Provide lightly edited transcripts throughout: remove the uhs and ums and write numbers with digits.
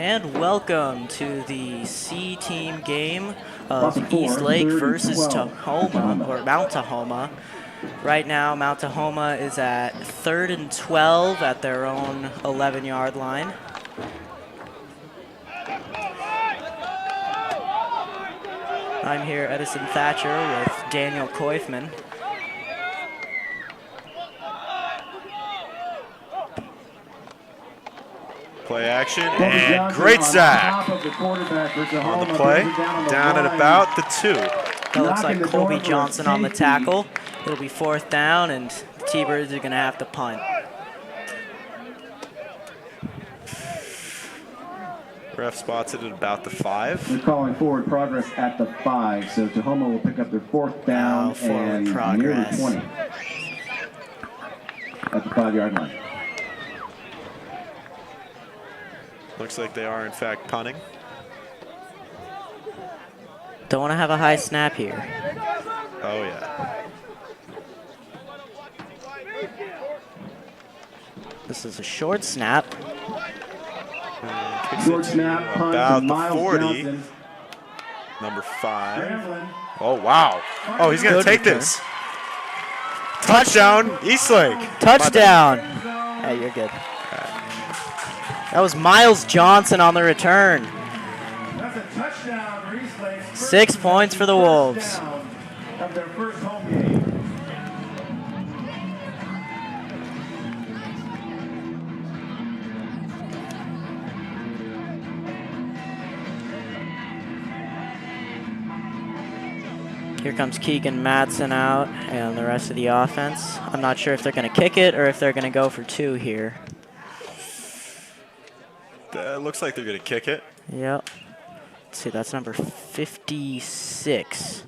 And welcome to the C team game of Eastlake versus Tahoma, or Mount Tahoma. Right now, Mount Tahoma is at 3rd and 12 at their own 11-yard line. I'm here, Edison Thatcher, with Daniel Koifman. Play action, and great sack on the play, down at about the 2. That looks like Colby Johnson on the tackle. It'll be 4th down, and the T-Birds are going to have to punt. Ref spots it at about the 5. They're calling forward progress at the 5, so Tahoma will pick up their 4th down and near the 20 at the 5-yard line. Looks like they are, in fact, punting. Don't want to have a high snap here. Oh, yeah. This is a short snap. Short snap, punt about to the 40. Johnson. Number 5. Oh, wow. Oh, he's going to take this. Touchdown, Eastlake. Touchdown. Hey, you're good. That was Miles Johnson on the return. That's a touchdown for Eastlake. 6 points for the Wolves. Of their first home game. Here comes Keegan Matson out and the rest of the offense. I'm not sure if they're going to kick it or if they're going to go for 2 here. Looks like they're going to kick it. Yep. Let's see, that's number 56.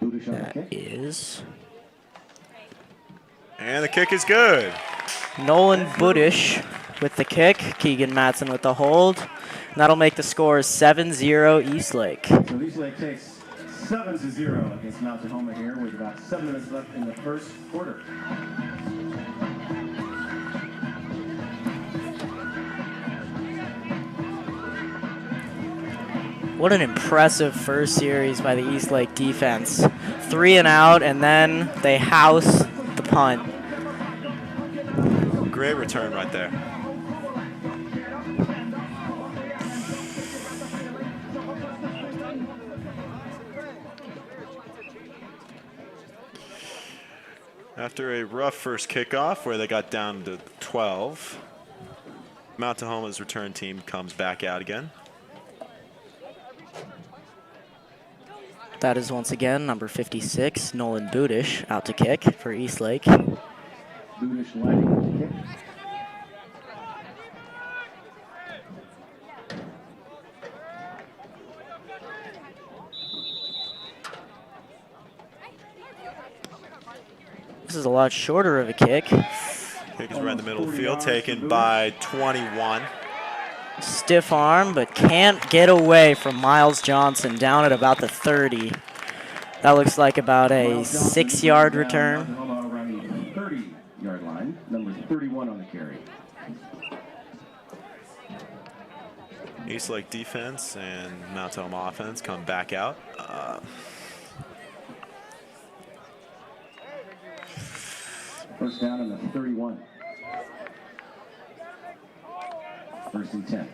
That is. And the kick is good. Nolan Budish with the kick. Keegan Matson with the hold. And that'll make the score 7-0 Eastlake. So Eastlake takes 7-0 against Mount Tahoma here with about 7 minutes left in the first quarter. What an impressive first series by the Eastlake defense. 3 and out, and then they house the punt. Great return right there. After a rough first kickoff where they got down to 12, Mount Tahoma's return team comes back out again. That is once again number 56, Nolan Budish, out to kick for Eastlake. Budish lining with the kick. This is a lot shorter of a kick. Kick is right in the middle of the field, taken by 21. Stiff arm, but can't get away from Miles Johnson down at about the 30. That looks like about a 6-yard return. Around the 30-yard line, number 31 on the carry. Eastlake defense and Mount Tahoma offense come back out. First down on the 31. First and 10.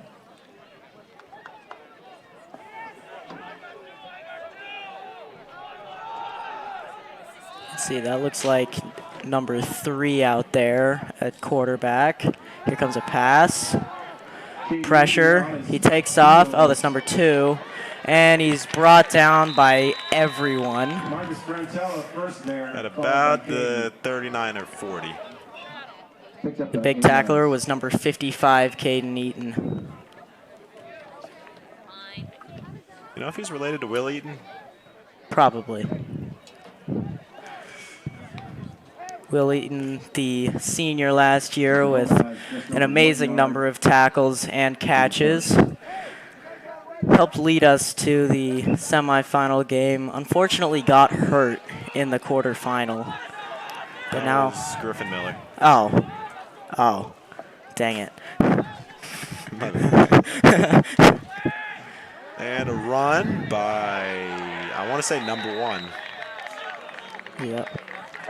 Let's see, that looks like number 3 out there at quarterback. Here comes a pass. Pressure. He takes off. Oh, that's number 2. And he's brought down by everyone. At about the 39 or 40. The big tackler was number 55, Caden Eaton. You know if he's related to Will Eaton? Probably. Will Eaton, the senior last year with an amazing number of tackles and catches. Helped lead us to the semifinal game. Unfortunately got hurt in the quarterfinal. But now Griffin Miller. Oh, dang it. And a run by, I want to say number 1. Yep.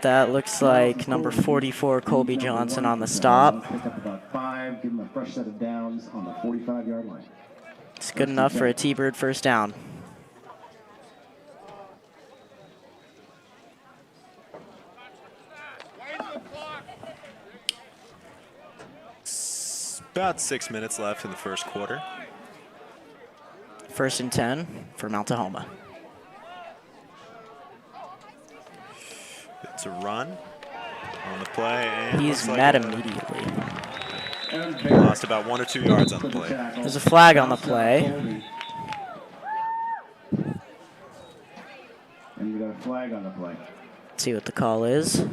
That looks like number 44, Colby Johnson, on the stop. Pick up about 5, give him a fresh set of downs on the 45-yard line. It's good enough for a T-Bird first down. About 6 minutes left in the first quarter. 1st and 10 for Mount Tahoma. It's a run on the play. And He's met immediately. Lost about 1 or 2 yards on the play. There's a flag on the play. And you got a flag on the play. Let's see what the call is.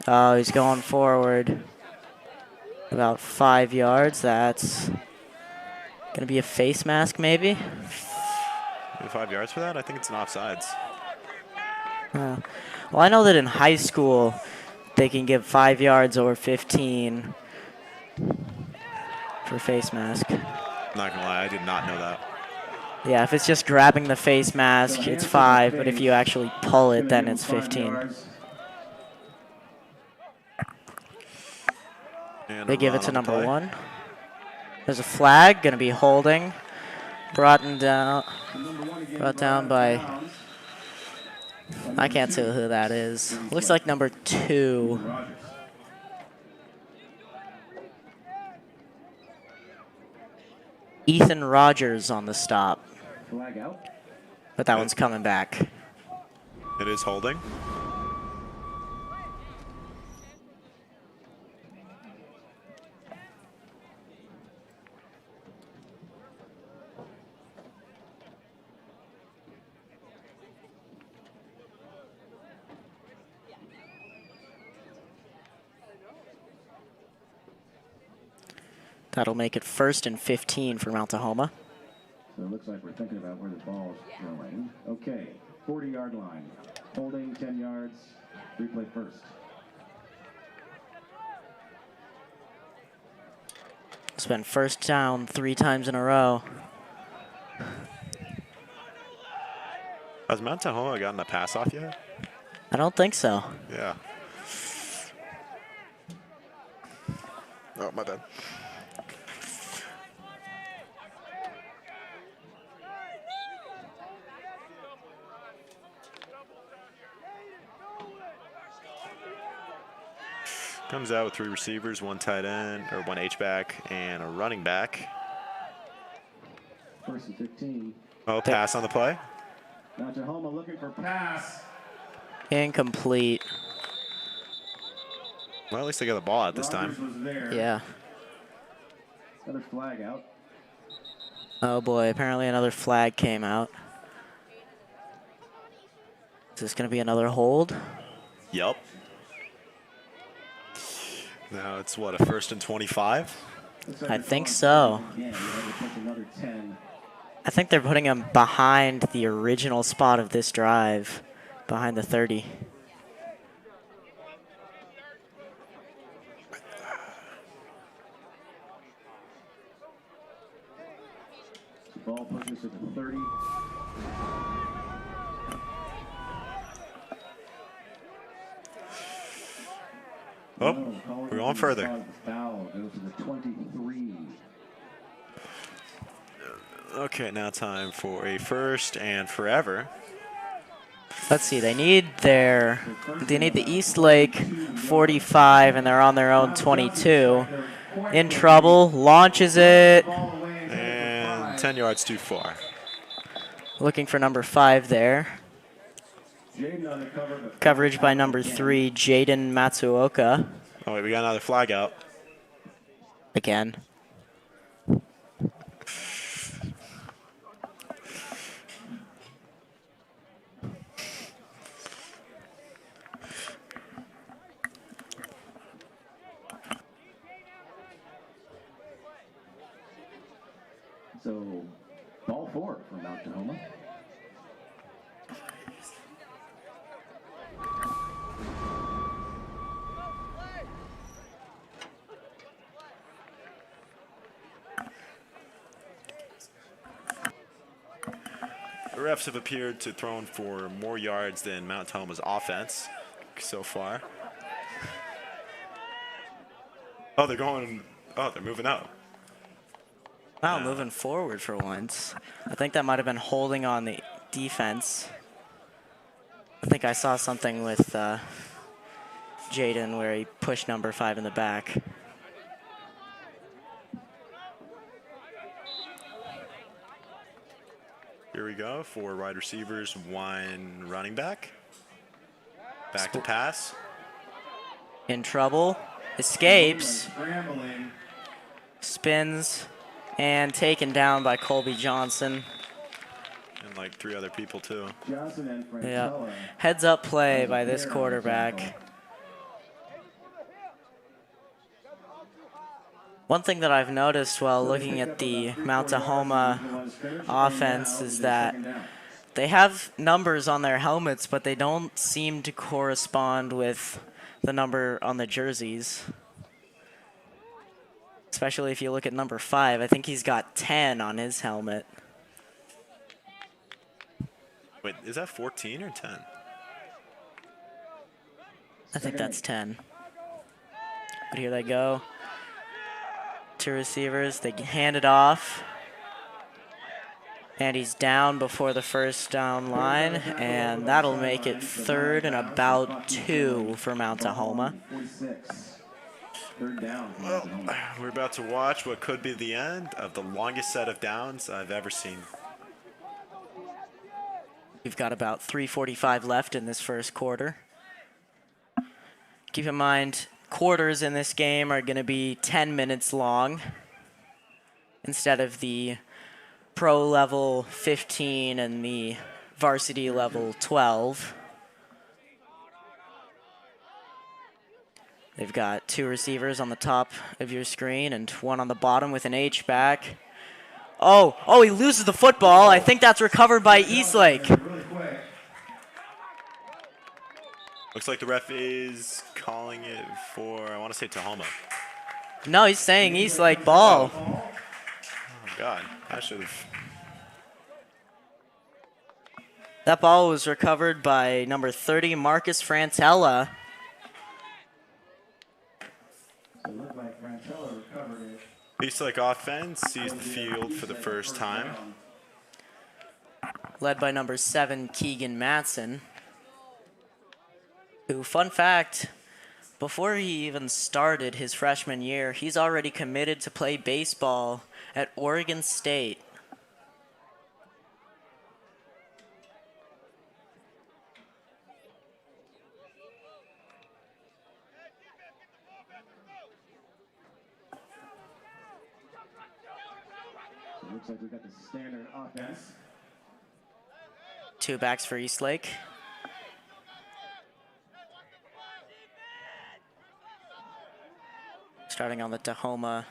Oh, he's going forward about 5 yards. That's going to be a face mask, maybe? 5 yards for that? I think it's an offsides. Well, I know that in high school they can give 5 yards or 15 for face mask. Not gonna lie, I did not know that. Yeah, if it's just grabbing the face mask, it's 5, but if you actually pull it, then it's 15. They give it to number 1. There's a flag, gonna be holding. Brought down by, I can't say who that is. Looks like number 2. Ethan Rogers on the stop. Flag out. But that one's coming back. It is holding. That'll make it 1st and 15 for Mount Tahoma. So it looks like we're thinking about where the ball is going. Okay, 40-yard line. Holding 10 yards. Replay first. It's been first down 3 times in a row. Has Mount Tahoma gotten a pass off yet? I don't think so. Yeah. Oh, my bad. Comes out with 3 receivers, 1 tight end, or 1 H-back, and a running back. 1st and 15. Oh, pass on the play. Now Tahoma looking for pass. Incomplete. Well, at least they got the ball out this Rogers time. was there. Yeah. Another flag out. Oh boy, apparently another flag came out. Is this going to be another hold? Yup. Now it's what, a 1st and 25? I think so. I think they're putting him behind the original spot of this drive, behind the 30. The ball pushes to the 30. Oh, we're going further. Foul goes to the 23. Okay, now time for a 1st and forever. Let's see, they need the Eastlake 45, and they're on their own 22. In trouble, launches it. And 10 yards too far. Looking for number 5 there. Coverage by number 3, Jaden Matsuoka. Oh, wait, we got another flag out. Again. So, ball 4 for Mount Tahoma. refs have appeared to thrown for more yards than Mount Tahoma's offense so far. Oh, they're moving up. Wow, moving forward for once. I think that might have been holding on the defense. I think I saw something with Jaden where he pushed number 5 in the back. Here we go, 4 wide receivers, 1 running back. Back to pass. In trouble, escapes, spins, and taken down by Colby Johnson. And like 3 other people too. Yeah, heads up play by this quarterback. One thing that I've noticed while looking at the Mount Tahoma offense is that they have numbers on their helmets, but they don't seem to correspond with the number on the jerseys. Especially if you look at number 5. I think he's got 10 on his helmet. Wait, is that 14 or 10? I think that's 10. But here they go. 2 receivers, they hand it off. And he's down before the first down line, and that'll make it 3rd and about 2 for Mount Tahoma. Well, we're about to watch what could be the end of the longest set of downs I've ever seen. We've got about 3:45 left in this first quarter. Keep in mind, quarters in this game are going to be 10 minutes long instead of the pro level 15 and the varsity level 12. They've got 2 receivers on the top of your screen and 1 on the bottom with an H-back. Oh, he loses the football. I think that's recovered by Eastlake. Looks like the ref is calling it for, I want to say Tahoma. No, he's saying Eastlake ball. Oh, God. I should have. That ball was recovered by number 30, Marcus Frantella. Eastlake offense sees the field for the first time. Led by number 7, Keegan Matson. Who, fun fact, before he even started his freshman year, he's already committed to play baseball at Oregon State. Looks like we've got the standard offense. 2 backs for Eastlake. Starting on the Tahoma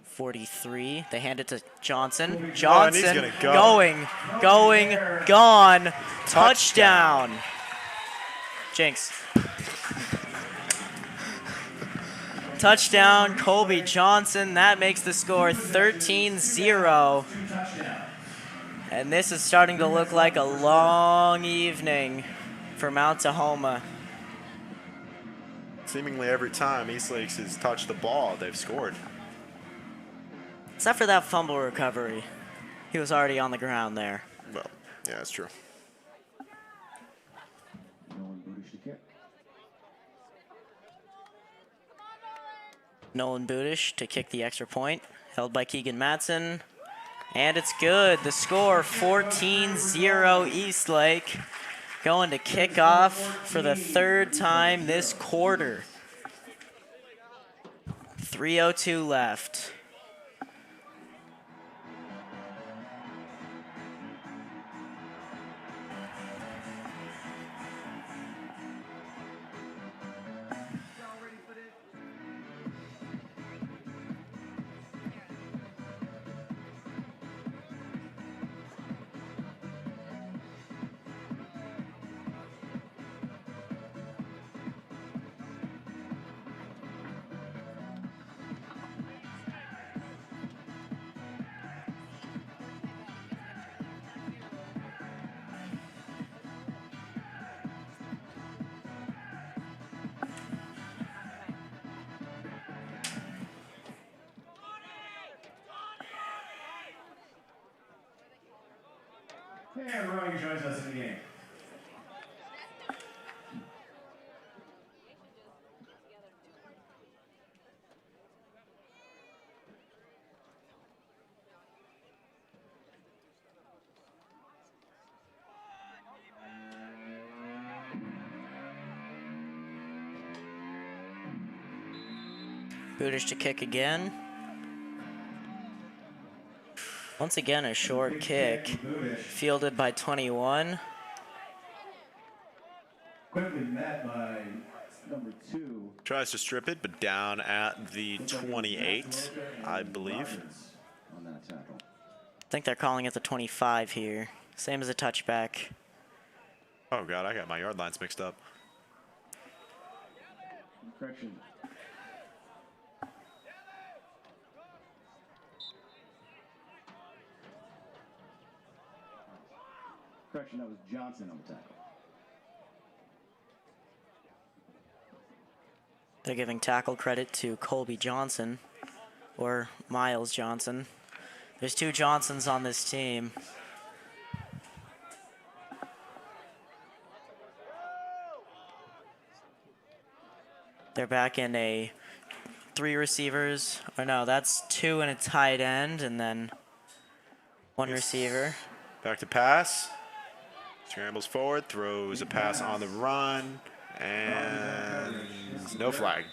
43. They hand it to Johnson. Johnson going, gone. Touchdown. Jinx. Touchdown, Colby Johnson. That makes the score 13-0. And this is starting to look like a long evening for Mount Tahoma. Seemingly every time Eastlake has touched the ball, they've scored. Except for that fumble recovery. He was already on the ground there. Well, yeah, that's true. Nolan Budish to kick the extra point. Held by Keegan Matson. And it's good. The score, 14-0 Eastlake. Going to kick off for the 3rd time this quarter. 3:02 left. And Roy joins us in the game. Budish to kick again. Once again, a short kick, fielded by 21. Quickly met by number 2. Tries to strip it, but down at the 28, I believe. On that tackle. I think they're calling it the 25 here. Same as a touchback. Oh, God, I got my yard lines mixed up. Correction. Correction, that was Johnson on the tackle. They're giving tackle credit to Colby Johnson, or Miles Johnson. There's 2 Johnsons on this team. They're back in a 3 receivers. Or no, that's 2 and a tight end, and then 1 receiver. Back to pass. Scrambles forward, throws a pass on the run, and no flag.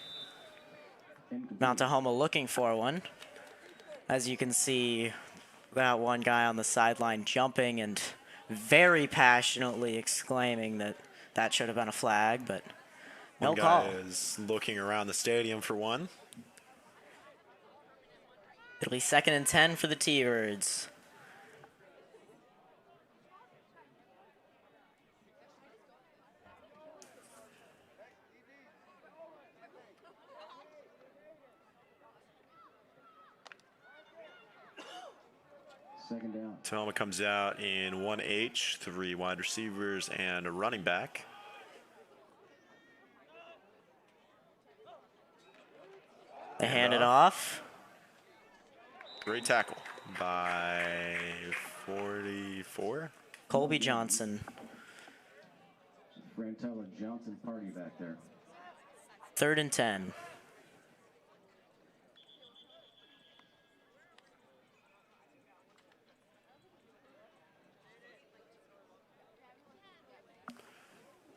Mount Tahoma looking for one. As you can see, that one guy on the sideline jumping and very passionately exclaiming that that should have been a flag, but no One call. guy is looking around the stadium for one. It'll be 2nd and 10 for the T-Birds. Second down. Tahoma comes out in 1H, 3 wide receivers and a running back. They hand it off. Great tackle by 44. Colby Johnson. Frantella Johnson party back there. 3rd and 10.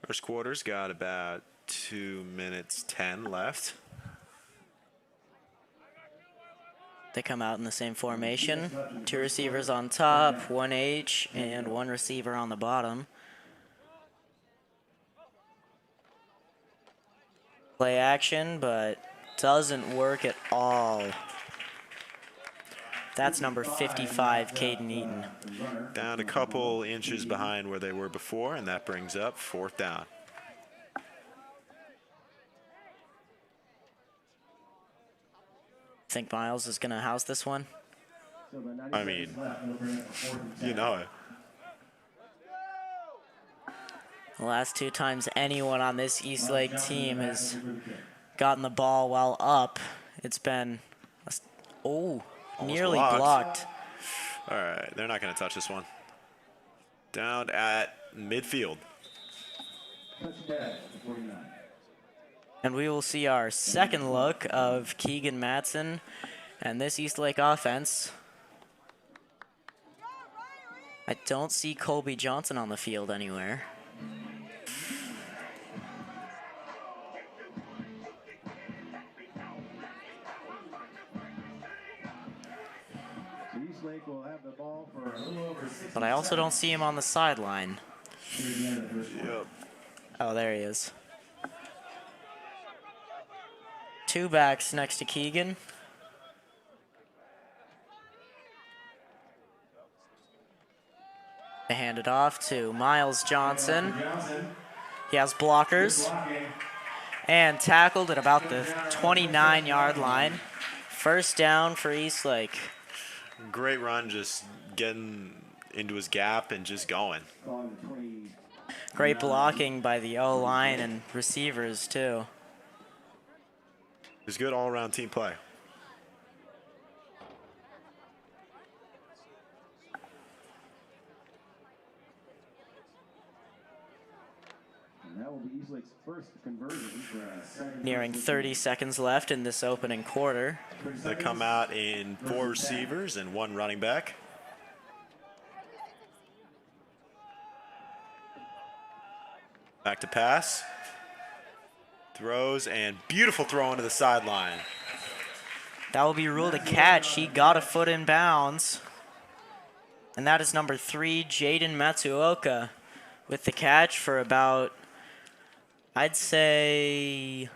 First quarter's got about 2 minutes 10 left. They come out in the same formation. 2 receivers on top, 1H, and 1 receiver on the bottom. Play action, but doesn't work at all. That's number 55, Caden Eaton. Down a couple inches behind where they were before, and that brings up 4th down. Think Miles is going to house this one? I mean, you know it. The last 2 times anyone on this Eastlake team has gotten the ball while up, it's been, nearly blocked. All right, they're not going to touch this one. Down at midfield. Touchdown, 49. And we will see our second look of Keegan Matson and this Eastlake offense. I don't see Colby Johnson on the field anywhere. Eastlake will have the ball for a little over 60 But I also don't see him on the sideline. Yep. Oh, there he is. 2 backs next to Keegan. They hand it off to Miles Johnson. He has blockers. And tackled at about the 29-yard line. First down for Eastlake. Great run, just getting into his gap and just going. Great blocking by the O-line and receivers, too. It was good all-around team play. And that will be Eastlake's first conversion for a second. Nearing 30 seconds left in this opening quarter. They come out in 4 receivers and 1 running back. Back to pass. Throws, and beautiful throw into the sideline. That will be ruled a catch. He got a foot in bounds. And that is number 3, Jaden Matsuoka, with the catch for about, I'd say,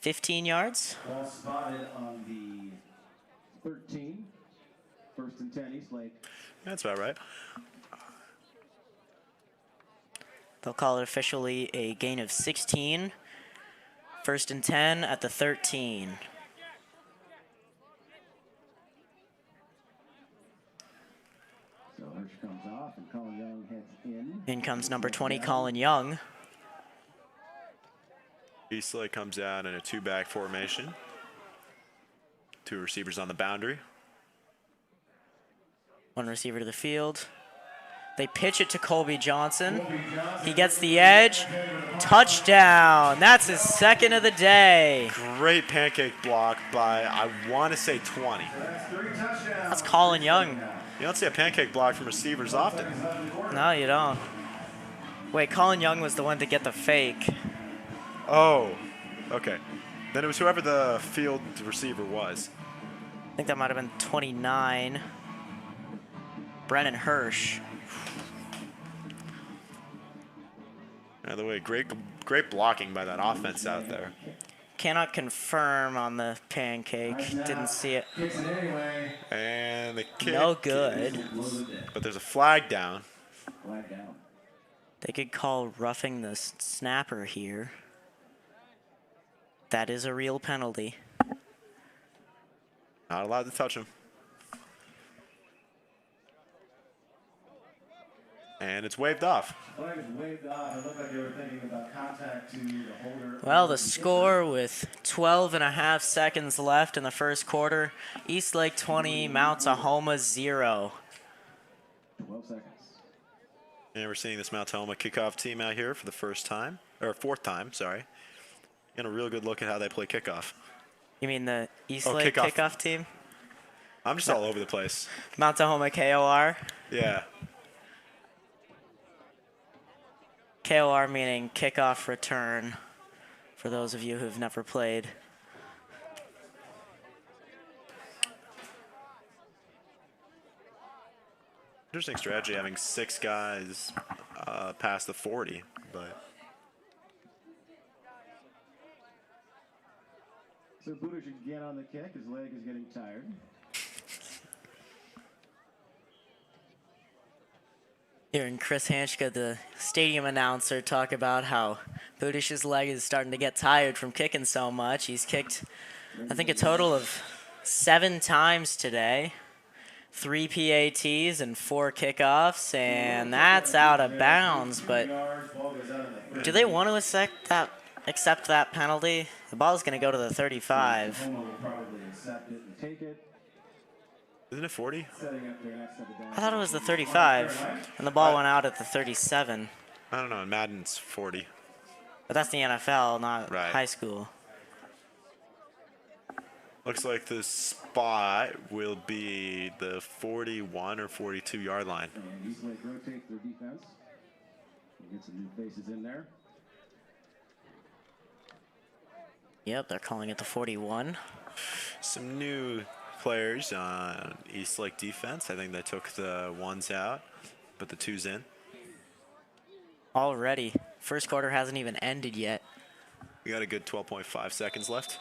15 yards. Ball spotted on the 13. First and 10, Eastlake. That's about right. They'll call it officially a gain of 16. First and 10 at the 13. So Hirsch comes off and Colin Young heads in. In comes number 20, Colin Young. Eastlake comes out in a 2-back formation. 2 receivers on the boundary. 1 receiver to the field. They pitch it to Colby Johnson. He gets the edge. Touchdown. That's his second of the day. Great pancake block by, I want to say, 20. That's Colin Young. You don't see a pancake block from receivers often. No, you don't. Wait, Colin Young was the one to get the fake. Oh, okay. Then it was whoever the field receiver was. I think that might have been 29. Brennan Hirsch. By the way, great blocking by that offense out there. Cannot confirm on the pancake. Didn't see it. And the kick. No good. But there's a flag down. They could call roughing the snapper here. That is a real penalty. Not allowed to touch him. And it's waved off. Well, the score with 12 and a half seconds left in the first quarter. Eastlake 20, Mount Tahoma 0. 12 seconds. And we're seeing this Mount Tahoma kickoff team out here for the first time, or 4th time, sorry. Getting a real good look at how they play kickoff. You mean the Eastlake kickoff team? I'm just all over the place. Mount Tahoma KOR? Yeah. KOR meaning kickoff return, for those of you who've never played. Interesting strategy having 6 guys past the 40, but. So Buddha should get on the kick. His leg is getting tired. Hearing Chris Hanschke, the stadium announcer, talk about how Budish's leg is starting to get tired from kicking so much. He's kicked, I think, a total of 7 times today. 3 PATs and 4 kickoffs, and that's out of bounds. But do they want to accept that penalty? The ball's going to go to the 35. Isn't it 40? I thought it was the 35, and the ball went out at the 37. I don't know. In Madden's 40. But that's the NFL, not Right. high school. Looks like the spot will be the 41 or 42 yard line. And Eastlake rotates their defense. We'll get some new faces in there. Yep, they're calling it the 41. Some new players on Eastlake defense. I think they took the 1s out, put the 2s in. Already. First quarter hasn't even ended yet. We got a good 12.5 seconds left.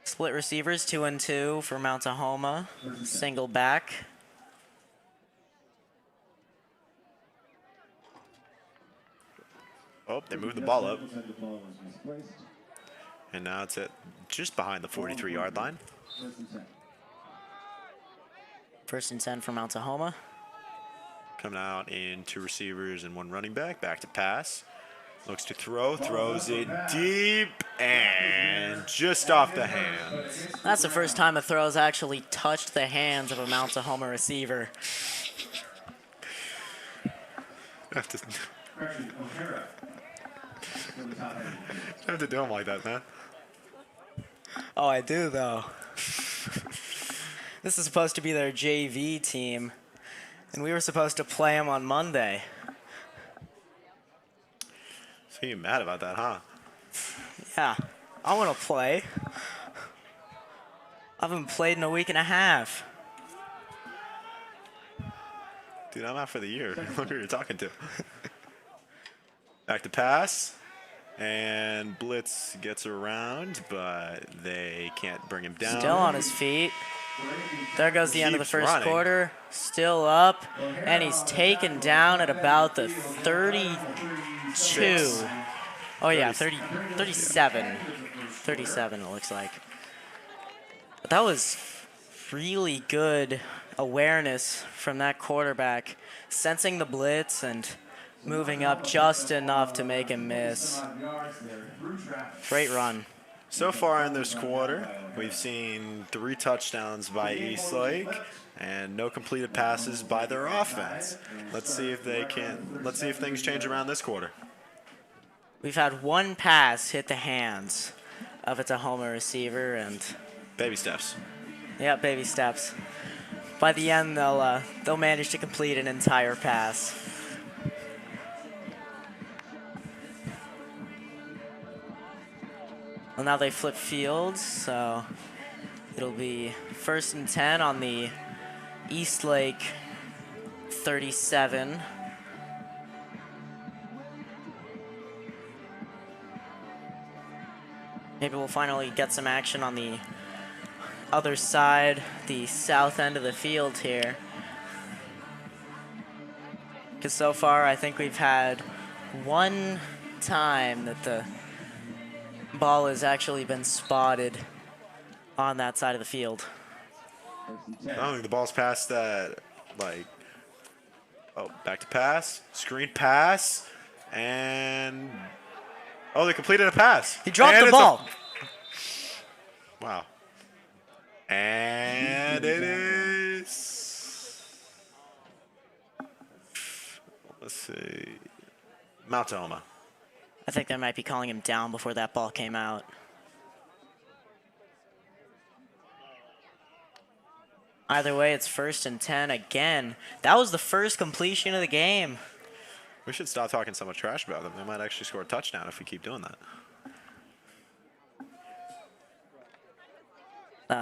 Split receivers, 2 and 2 for Mount Tahoma. Single back. Oh, they moved the ball up. And now it's at just behind the 43 yard line. First and 10 for Mount Tahoma. Coming out in 2 receivers and 1 running back. Back to pass. Looks to throw, throws it deep, and just off the hands. That's the first time a throw's actually touched the hands of a Mount Tahoma receiver. You have to do them like that, man. Oh, I do, though. This is supposed to be their JV team, and we were supposed to play them on Monday. So you're mad about that, huh? Yeah, I want to play. I haven't played in a week and a half. Dude, I'm out for the year. Look who you're talking to. Back to pass. And Blitz gets around, but they can't bring him down. Still on his feet. There goes the end of the Keeps first running. quarter. Still up. And he's taken down at about the 32. Oh, yeah, 37. 37, it looks like. But that was really good awareness from that quarterback, sensing the blitz and moving up just enough to make him miss. Great run. So far in this quarter, we've seen 3 touchdowns by Eastlake and no completed passes by their offense. Let's see if things change around this quarter. We've had 1 pass hit the hands of a Tahoma receiver, and Baby steps. yeah, baby steps. By the end, they'll manage to complete an entire pass. Well, now they flip fields, so it'll be 1st and 10 on the Eastlake 37. Maybe we'll finally get some action on the other side, the south end of the field here. Because so far, I think we've had 1 time that the ball has actually been spotted on that side of the field. I don't think the ball's past that, back to pass, screen pass, and, they completed a pass. He dropped And the it's ball. Wow. And it is, let's see, Mount Tahoma. I think they might be calling him down before that ball came out. Either way, it's 1st and 10 again. That was the first completion of the game. We should stop talking so much trash about them. They might actually score a touchdown if we keep doing that.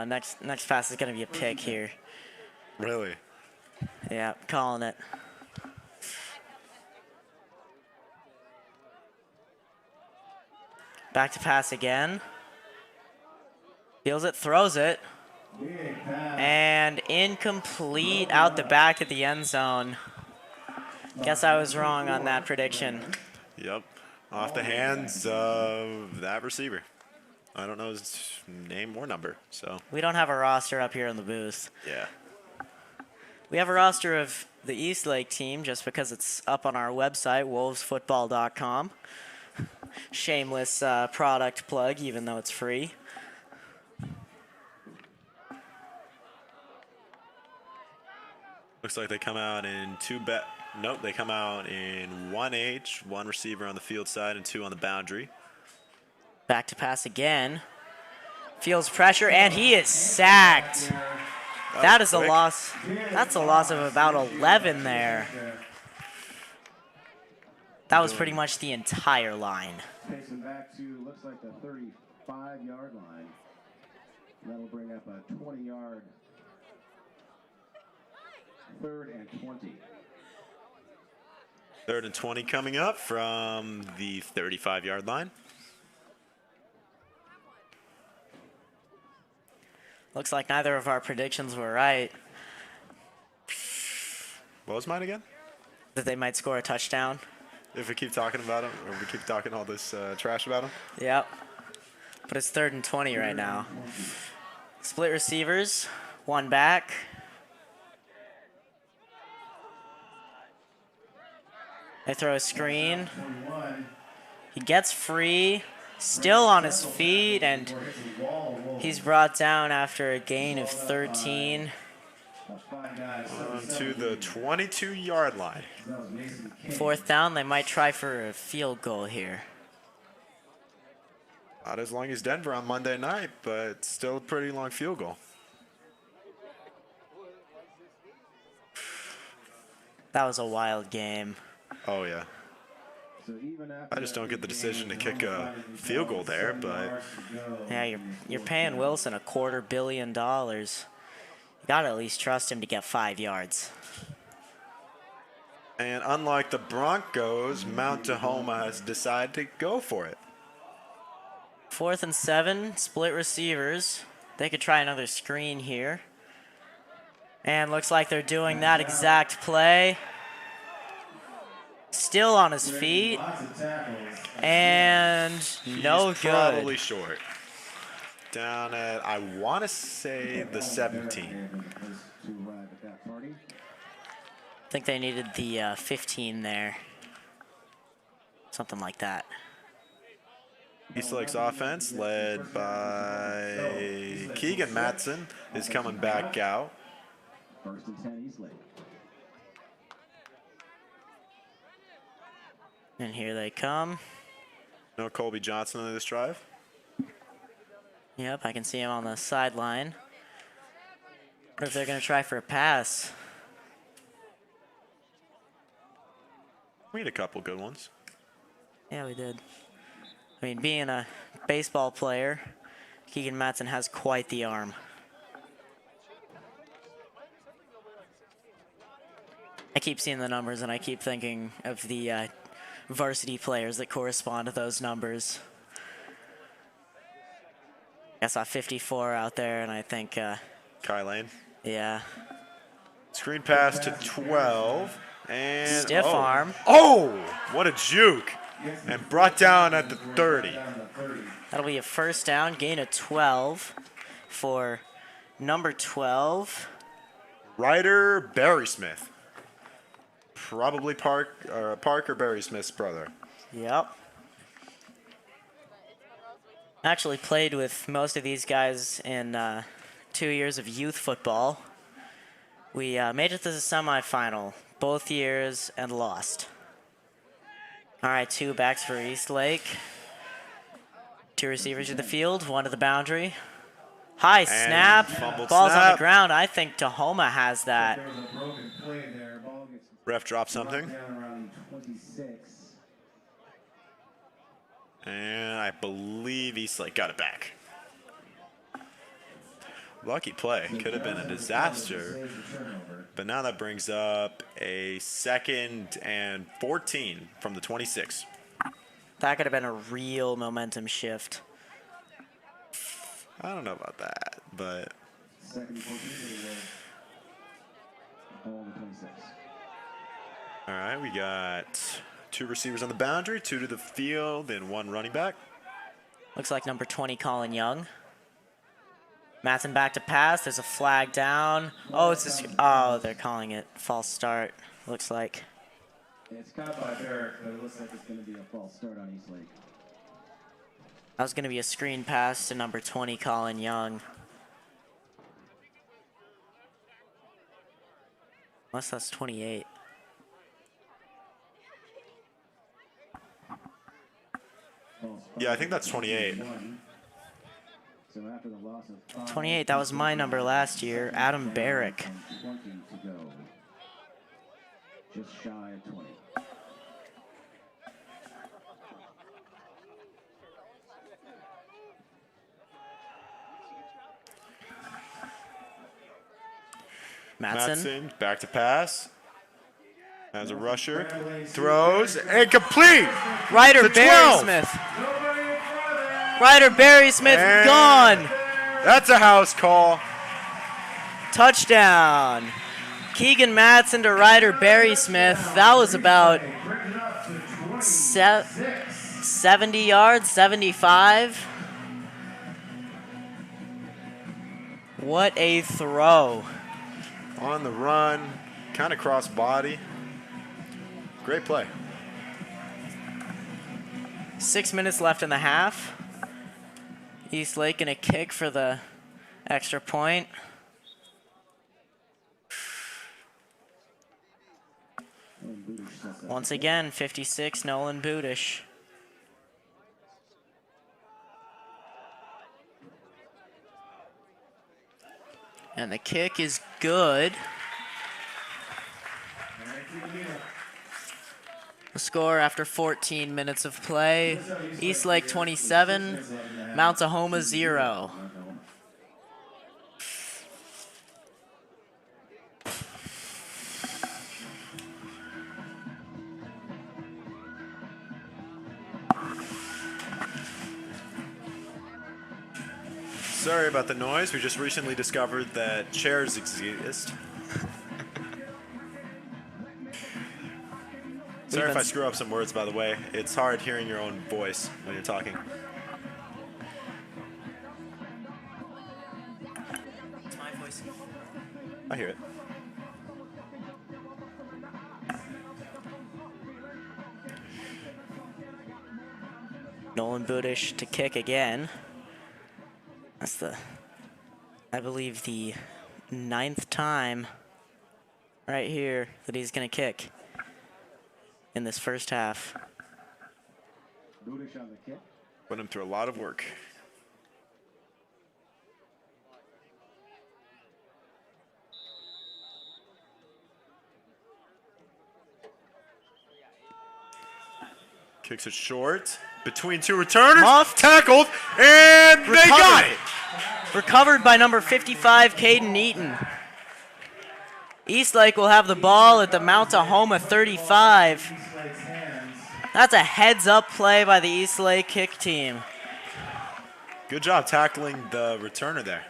Next pass is going to be a pick here. Really? Yeah, calling it. Back to pass again. Feels it, throws it. And incomplete out the back at the end zone. Guess I was wrong on that prediction. Yep. Off the hands of that receiver. I don't know his name or number, so. We don't have a roster up here in the booth. Yeah. We have a roster of the Eastlake team just because it's up on our website, wolvesfootball.com. Shameless product plug, even though it's free. Looks like they come out in Nope, they come out in 1H, 1 receiver on the field side and 2 on the boundary. Back to pass again. Feels pressure, and he is sacked. That is a loss. That's a loss of about 11 there. That was pretty much the entire line. Pacing back to, looks like the 35-yard line. That'll bring up a 20-yard 3rd and 20. 3rd and 20 coming up from the 35-yard line. Looks like neither of our predictions were right. What was mine again? That they might score a touchdown. If we keep talking about him, or we keep talking all this trash about him? Yep. But it's 3rd and 20 right now. Split receivers, 1 back. They throw a screen. He gets free, still on his feet, and he's brought down after a gain of 13. On to the 22-yard line. 4th down, they might try for a field goal here. Not as long as Denver on Monday night, but still a pretty long field goal. That was a wild game. Oh, yeah. I just don't get the decision to kick a field goal there, but Yeah, you're paying Wilson $250 million. You gotta at least trust him to get 5 yards. and unlike the Broncos, Mount Tahoma has decided to go for it. 4th and 7, split receivers. They could try another screen here. And looks like they're doing that exact play. Still on his feet. And no He's good. probably short. Down at, I want to say, the 17. I think they needed the 15 there. Something like that. Eastlake's offense, led by Keegan Matson, is coming back out. 1st and 10 Eastlake. And here they come. No Colby Johnson on this drive. Yep, I can see him on the sideline. What if they're going to try for a pass? We had a couple good ones. Yeah, we did. I mean, being a baseball player, Keegan Matson has quite the arm. I keep seeing the numbers, and I keep thinking of the varsity players that correspond to those numbers. I saw 54 out there, and I think, Kai Lane. yeah. Screen pass to 12. And Stiff arm. Oh, what a juke. And brought down at the 30. That'll be a 1st down, gain of 12 for number 12. Ryder Berry-Smith. Probably Parker Berry-Smith's brother. Yep. Actually played with most of these guys in 2 years of youth football. We made it to the semifinal both years and lost. All right, 2 backs for Eastlake. 2 receivers to the field, 1 to the boundary. High snap, ball's on the ground. I think Tahoma has that. Ref dropped something. And I believe Eastlake got it back. Lucky play. Could have been a disaster. But now that brings up a 2nd and 14 from the 26. That could have been a real momentum shift. I don't know about that, but 2nd and 14. All the 26. all right, we got 2 receivers on the boundary, 2 to the field, and 1 running back. Looks like number 20, Colin Young. Matson back to pass. There's a flag down. Oh, it's just, oh, they're calling it false start. Looks like. It's caught by Barrett, but it looks like it's going to be a false start on Eastlake. That was going to be a screen pass to number 20, Colin Young. Unless that's 28. Yeah, I think that's 28. So after the loss of 28, that was my number last year, Adam Barrick. 20 to go. Just shy of 20. Matson. Back to pass. As a rusher. Throws and complete. Ryder to 12. Berry-Smith. Ryder Berry-Smith And gone. That's a house call. Touchdown. Keegan Matson to Ryder Berry-Smith. That was about 70 yards, 75. What a throw. On the run. Kind of cross body. Great play. 6 minutes left in the half. Eastlake gonna kick for the extra point. Once again, 56, Nolan Budish. And the kick is good. The score after 14 minutes of play, Eastlake 27, Mount Tahoma 0. Sorry about the noise. We just recently discovered that chairs exist. Sorry if I screw up some words, by the way. It's hard hearing your own voice when you're talking. It's my voice. I hear it. Nolan Budish to kick again. That's I believe, the 9th time right here that he's going to kick in this first half. Budish on the kick. Put him through a lot of work. Kicks it short. Between two returners. Muffed. Tackled. And they got it. Recovered by number 55, Caden Eaton. Eastlake will have the ball at the Mount Tahoma 35. That's a heads-up play by the Eastlake kick team. Good job tackling the returner there.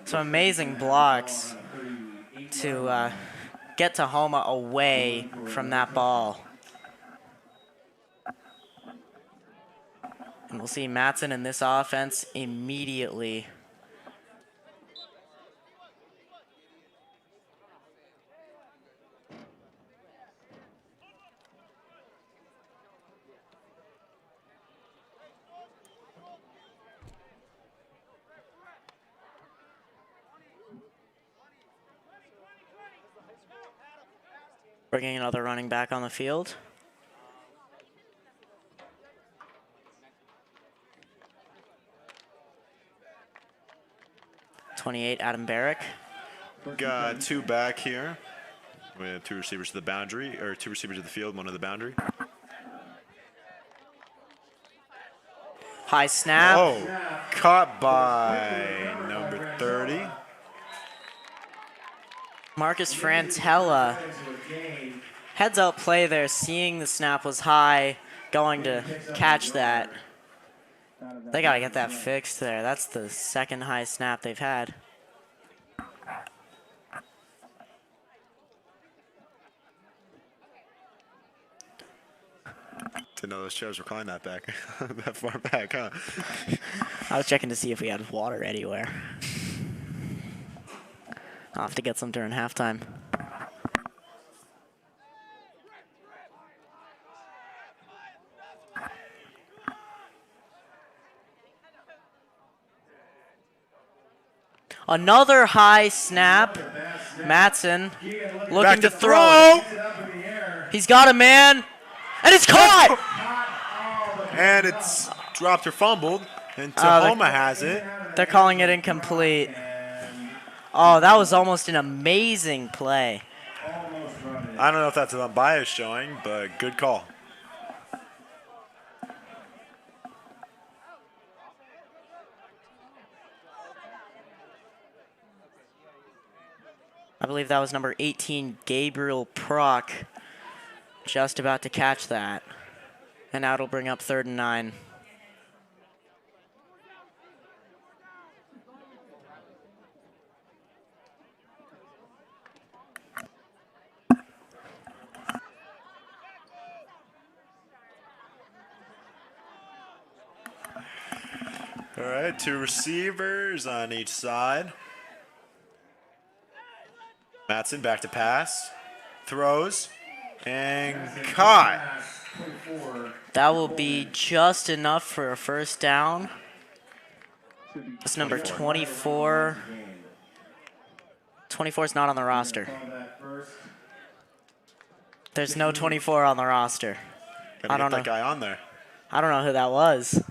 Some amazing blocks to get Tahoma away from that ball. And we'll see Matson in this offense immediately. Bringing another running back on the field. #28, Adam Barrick. Got two back here. We have two receivers to the boundary, or two receivers to the field, one to the boundary. High snap. Oh, caught by number 30. Marcus Frantella. Heads up play there, seeing the snap was high, going to catch that. They got to get that fixed there. That's the second high snap they've had. Didn't know those chairs were climbing that back, that far back, huh? I was checking to see if we had water anywhere. I'll have to get some during halftime. Another high snap. Matson looking to throw. He's got a man, and it's caught! And it's dropped or fumbled, and Tahoma has it. They're calling it incomplete. Oh, that was almost an amazing play. I don't know if that's an unbiased showing, but good call. I believe that was number 18, Gabriel Prock, just about to catch that. And now it'll bring up 3rd and 9. All right, two receivers on each side. Matson back to pass, throws, and caught. That will be just enough for a first down. It's number 24, 24 is not on the roster. There's no 24 on the roster. Gotta get that guy on there. I don't know who that was.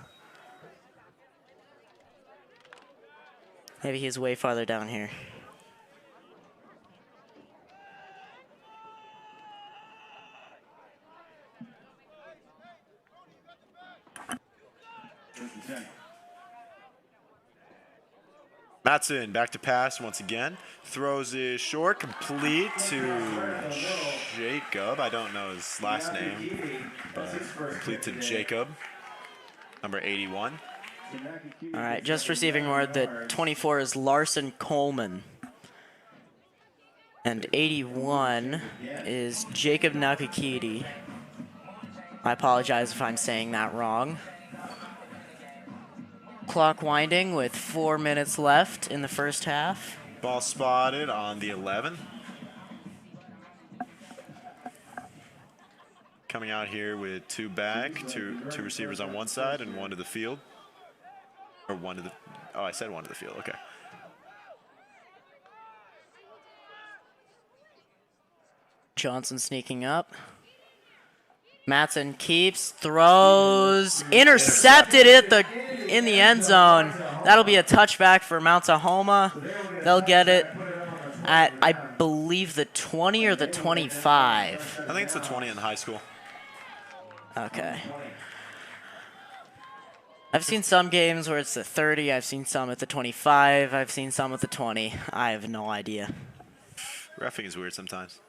Maybe he's way farther down here. Matson back to pass once again. Throws it short, complete to Jacob. I don't know his last name, but complete to Jacob, number 81. All right, just receiving word that 24 is Larson Coleman. And 81 is Jacob Nakakiti. I apologize if I'm saying that wrong. Clock winding with 4 minutes left in the first half. Ball spotted on the 11. Coming out here with two receivers on one side and one to the field. Or one to the, oh, I said one to the field, okay. Johnson sneaking up. Matson keeps, throws, intercepted in the end zone. That'll be a touchback for Mount Tahoma. They'll get it at, I believe, the 20 or the 25. I think it's the 20 in high school. Okay. I've seen some games where it's the 30. I've seen some at the 25. I've seen some at the 20. I have no idea. Reffing is weird sometimes.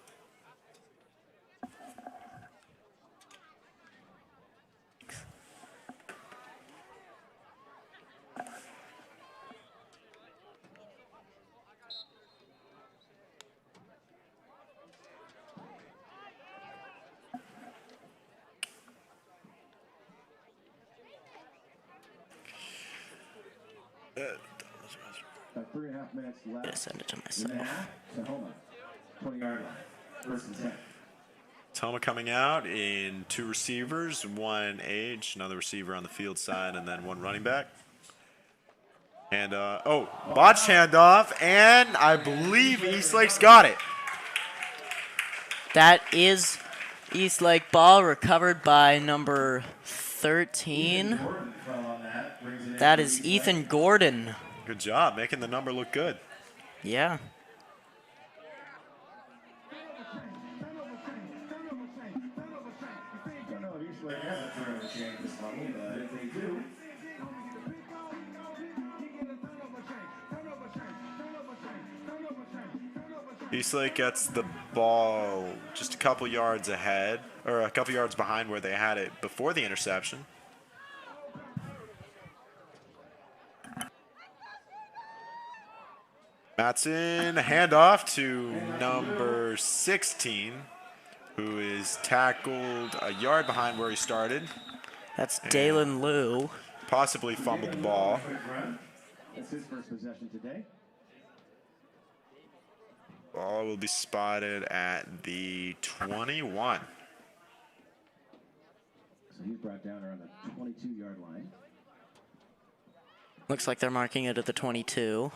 About 3.5 minutes left. Just send it to myself. Tahoma, 20-yard line. First and 10. Tahoma coming out in two receivers, one age, another receiver on the field side, and then one running back. And, botched handoff, and I believe Eastlake's got it. That is Eastlake ball, recovered by number 13. That is Ethan Gordon. Good job, making the number look good. Yeah. Eastlake gets the ball just a couple yards ahead, or a couple yards behind where they had it before the interception. Matson, handoff to number 16, who is tackled a yard behind where he started. That's Dalen Liu. Possibly fumbled the ball. That's his first possession today. Ball will be spotted at the 21. So he's brought down around the 22-yard line. Looks like they're marking it at the 22.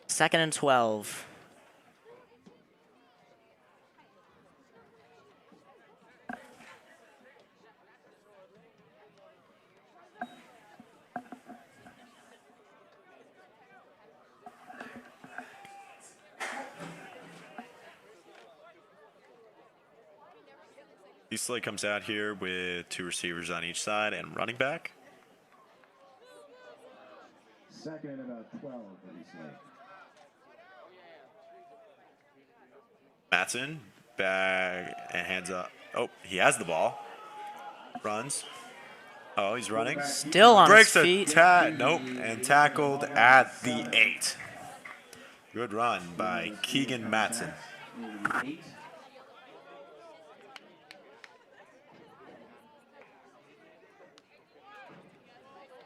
2nd and 12. Eastlake comes out here with two receivers on each side and running back. Second and about 12 for Eastlake. Matson, back and hands up. Oh, he has the ball. Runs. Oh, he's running. Still on Breaks his feet. Nope, and tackled at the 8. Good run by Keegan Matson.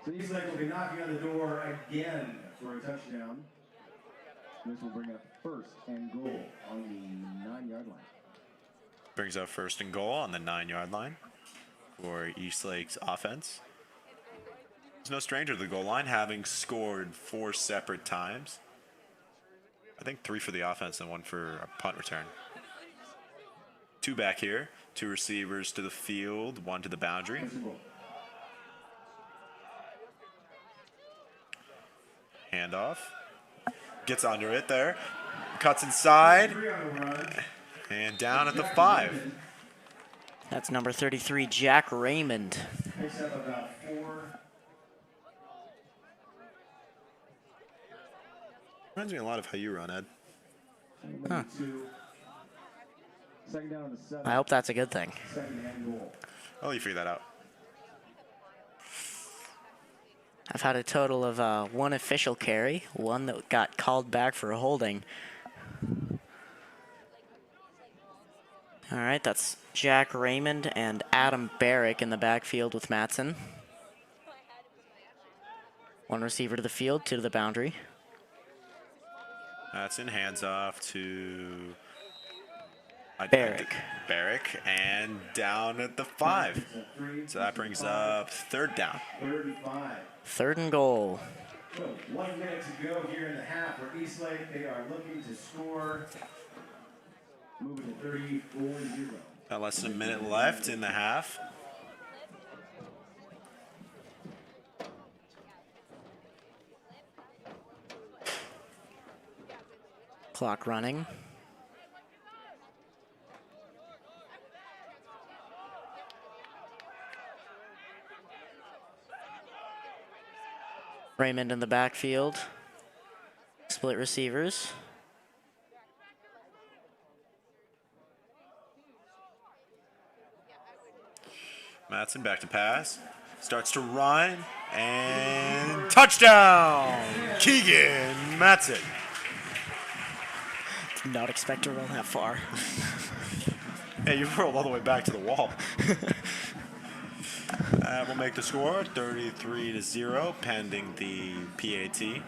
So Eastlake will be knocking on the door again for a touchdown. This will bring up first and goal on the 9-yard line. Brings up first and goal on the 9-yard line for Eastlake's offense. He's no stranger to the goal line, having scored 4 separate times. I think 3 for the offense and 1 for a punt return. 2 back here. 2 receivers to the field, 1 to the boundary. Handoff. Gets under it there. Cuts inside. And down at the 5. That's number 33, Jack Raymond. Picks up about 4. Reminds me a lot of how you run, Ed. Huh. Second down on the 7. I hope that's a good thing. Second and goal. I'll let you figure that out. I've had a total of 1 official carry, 1 that got called back for a holding. All right, that's Jack Raymond and Adam Barrick in the backfield with Matson. 1 receiver to the field, 2 to the boundary. Matson hands off to Barrick. Barrick, and down at the 5. So that brings up 3rd down. 35. 3rd and goal. So 1 minute to go here in the half for Eastlake. They are looking to score. Moving to 34-0. Got less than a minute left in the half. Clock running. Raymond in the backfield. Split receivers. Matson back to pass. Starts to run. And touchdown! Keegan Matson. Did not expect to run that far. Hey, you rolled all the way back to the wall. That will make the score 33-0, pending the PAT.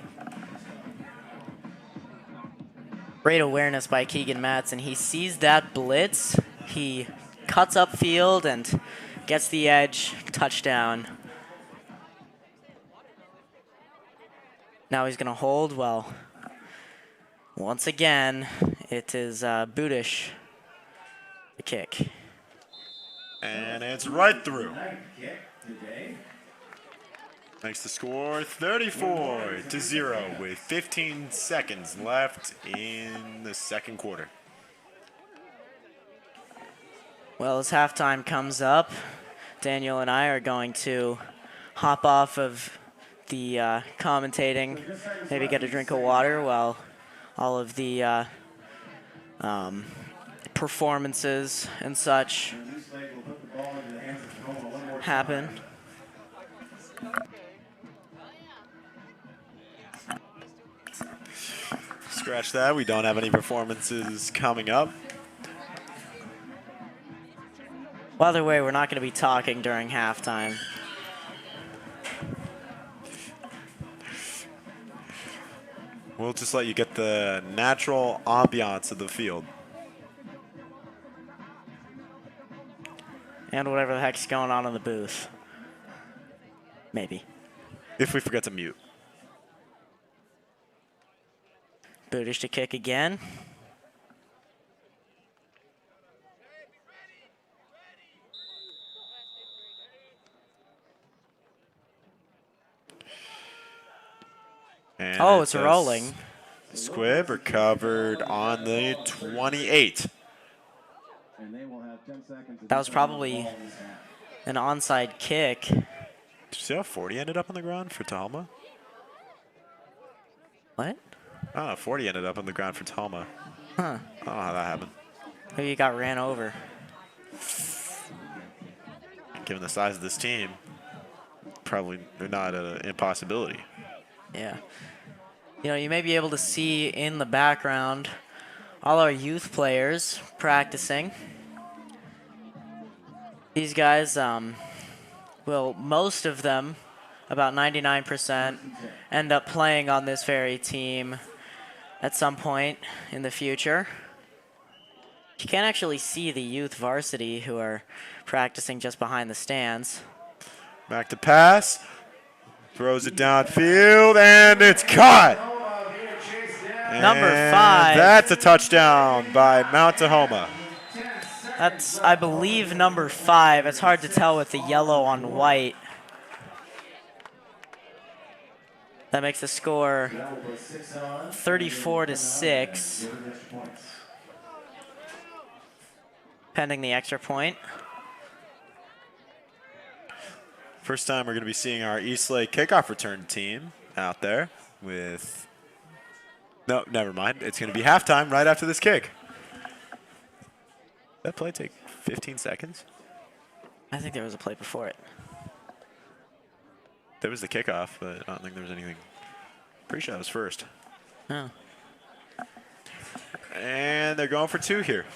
Great awareness by Keegan Matson. He sees that blitz. He cuts upfield and gets the edge. Touchdown. Now he's going to hold. Well, once again, it is Budish, the kick. And it's right through. Ninth kick today. Makes the score 34-0 with 15 seconds left in the 2nd quarter. Well, as halftime comes up, Daniel and I are going to hop off of the commentating, maybe get a drink of water while all of the performances and such Eastlake will put the ball into the hands of Tahoma one more happen. time. Scratch that. We don't have any performances coming up. Well, either way, we're not going to be talking during halftime. We'll just let you get the natural ambiance of the field. And whatever the heck's going on in the booth. Maybe. If we forget to mute. Budish to kick again. And Oh, it's rolling. Squib recovered on the 28. And they will have 10 seconds to That was defend the probably ball in this half. an onside kick. Did you see how 40 ended up on the ground for Tahoma? What? Oh, 40 ended up on the ground for Tahoma. Huh. I don't know how that happened. Maybe he got ran over. Given the size of this team, probably not an impossibility. Yeah. You know, you may be able to see in the background all our youth players practicing. These guys, well, most of them, about 99%, end up playing on this very team at some point in the future. You can't actually see the youth varsity who are practicing just behind the stands. Back to pass. Throws it downfield, and it's caught. Number And 5. that's a touchdown by Mount Tahoma. That's, I believe, number 5. It's hard to tell with the yellow on white. That makes the score 34-6, pending the extra point. First time we're going to be seeing our Eastlake kickoff return team out there with... No, never mind. It's going to be halftime right after this kick. Did that play take 15 seconds? I think there was a play before it. There was the kickoff, but I don't think there was anything. Pretty sure that was first. Oh. And they're going for 2 here.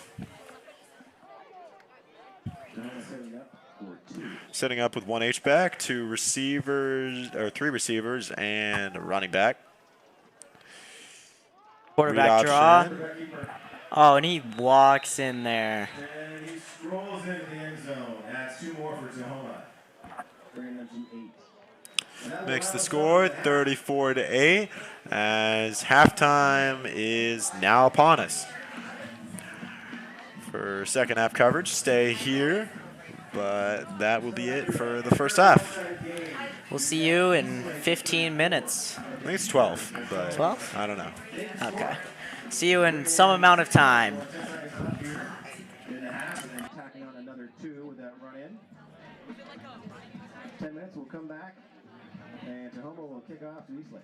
Setting up with 1 H-back, 2 receivers, or 3 receivers, and a running back. Quarterback draw. Oh, and he walks in there. And he scrolls into the end zone. That's 2 more for Tahoma. Bringing them to 8. Makes the score 34-8 as halftime is now upon us. For second half coverage, stay here, but that will be it for the first half. We'll see you in 15 minutes. I think it's 12, but 12? I don't know. Okay. See you in some amount of time. In the half, and then tacking on another 2 with that run in. 10 minutes, we'll come back, and Tahoma will kick off to Eastlake.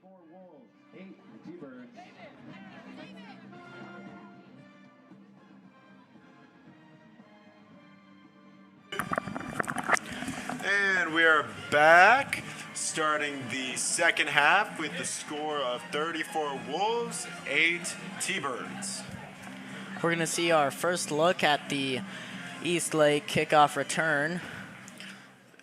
34 Wolves, 8 T-Birds. And we are back, starting the second half with the score of 34 Wolves, 8 T-Birds. We're going to see our first look at the Eastlake kickoff return.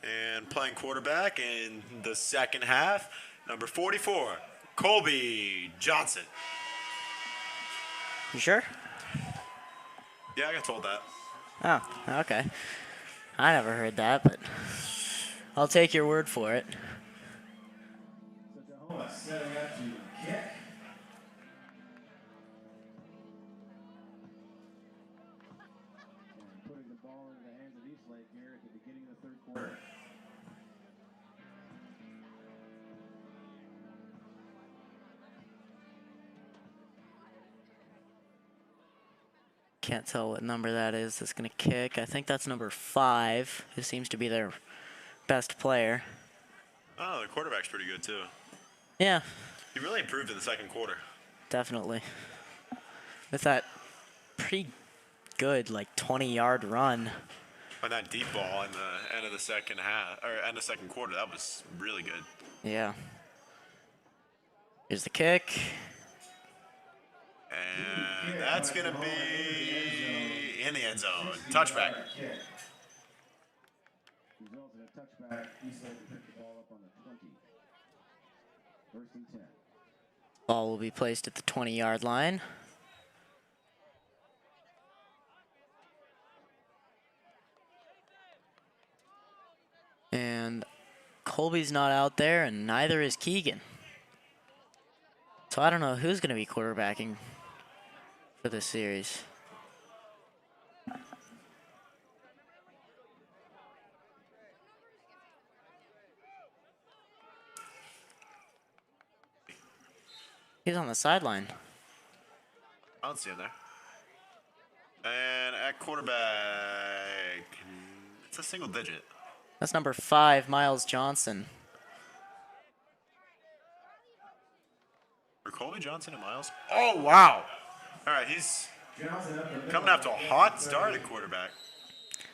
And playing quarterback in the second half, number 44, Colby Johnson. You sure? Yeah, I got told that. Oh, okay. I never heard that, but I'll take your word for it. So Tahoma setting up to kick. And putting the ball into the hands of Eastlake here at the beginning of the third quarter. Can't tell what number that is that's going to kick. I think that's number 5, who seems to be their best player. Oh, the quarterback's pretty good, too. Yeah, He really improved in the second quarter. definitely. With that pretty good, like, 20-yard run. And that deep ball in the end of the second half, or end of second quarter, that was really good. Yeah. Here's the kick. And that's going to be in the end zone. Touchback. Results in a touchback. Eastlake will pick the ball up on the 20. First and 10. Ball will be placed at the 20-yard line. And Colby's not out there, and neither is Keegan. So I don't know who's going to be quarterbacking for this series. He's on the sideline. I don't see him there. And at quarterback, it's a single digit. That's number 5, Miles Johnson. For Colby Johnson and Miles. Oh, wow. All right, he's coming off to a hot start at quarterback.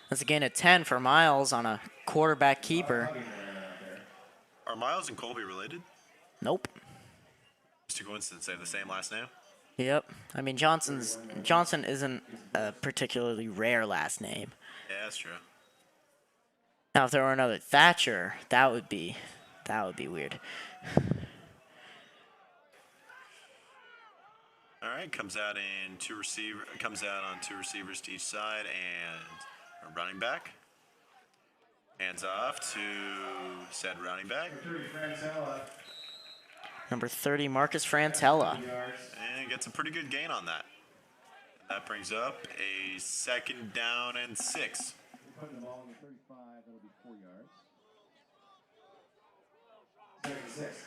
That's a gain of 10 for Miles on a quarterback keeper. Are Miles and Colby related? Nope. Just a coincidence they have the same last name. Yep. I mean, Johnson isn't a particularly rare last name. Yeah, that's true. Now, if there were another Thatcher, that would be weird. All right, comes out on two receivers to each side and a running back. Hands off to said running back. Number 30, Marcus Frantella. And gets a pretty good gain on that. That brings up a 2nd down and 6. Putting the ball on the 35, that'll be 4 yards. 2nd and 6.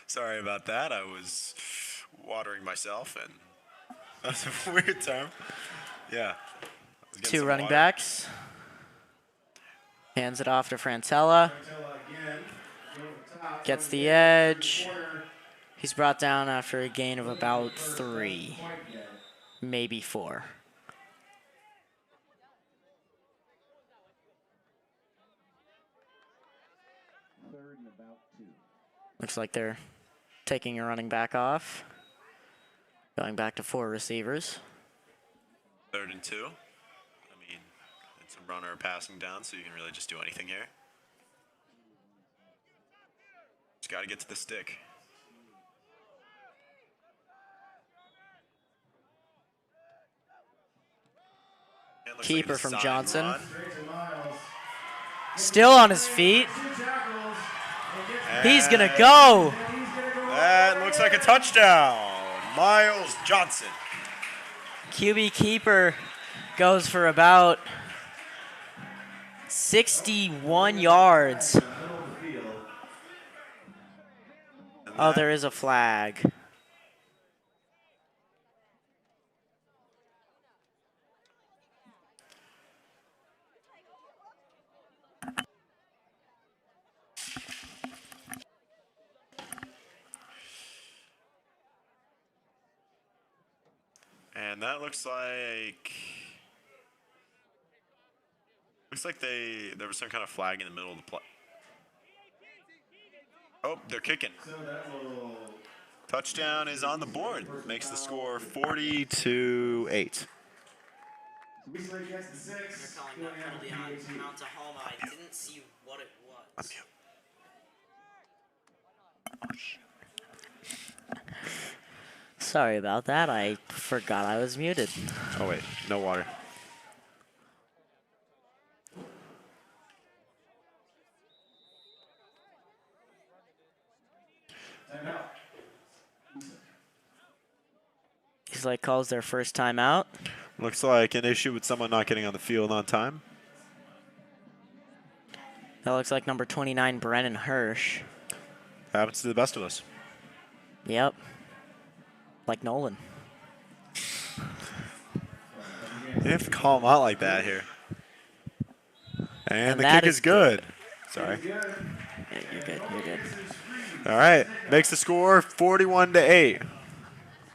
Sorry about that. I was watering myself, and that's a weird term. Yeah. 2 running backs. Hands it off to Frantella. Gets the edge. He's brought down after a gain of about 3, maybe 4. Third and about 2. Looks like they're taking a running back off. Going back to 4 receivers. 3rd and 2. I mean, it's a runner passing down, so you can really just do anything here. Just got to get to the stick. Keeper from Johnson. Run. Still on his feet. He's going to go. That looks like a touchdown. Miles Johnson. QB keeper goes for about 61 yards. Oh, there is a flag. And that looks like there was some kind of flag in the middle of the play. Oh, they're kicking. Touchdown is on the board. Makes the score 40-8. Eastlake gets the 6. They're calling that penalty on Mount Tahoma. I didn't see what it was. Sorry about that. I forgot I was muted. Oh wait, no water. Eastlake calls their first time out. Looks like an issue with someone not getting on the field on time. That looks like number 29, Brennan Hirsch. Happens to the best of us. Yep. Like Nolan. You have to call him out like that here. And the that kick is good. Sorry. Yeah, you're good. You're good. All right. Makes the score 41-8.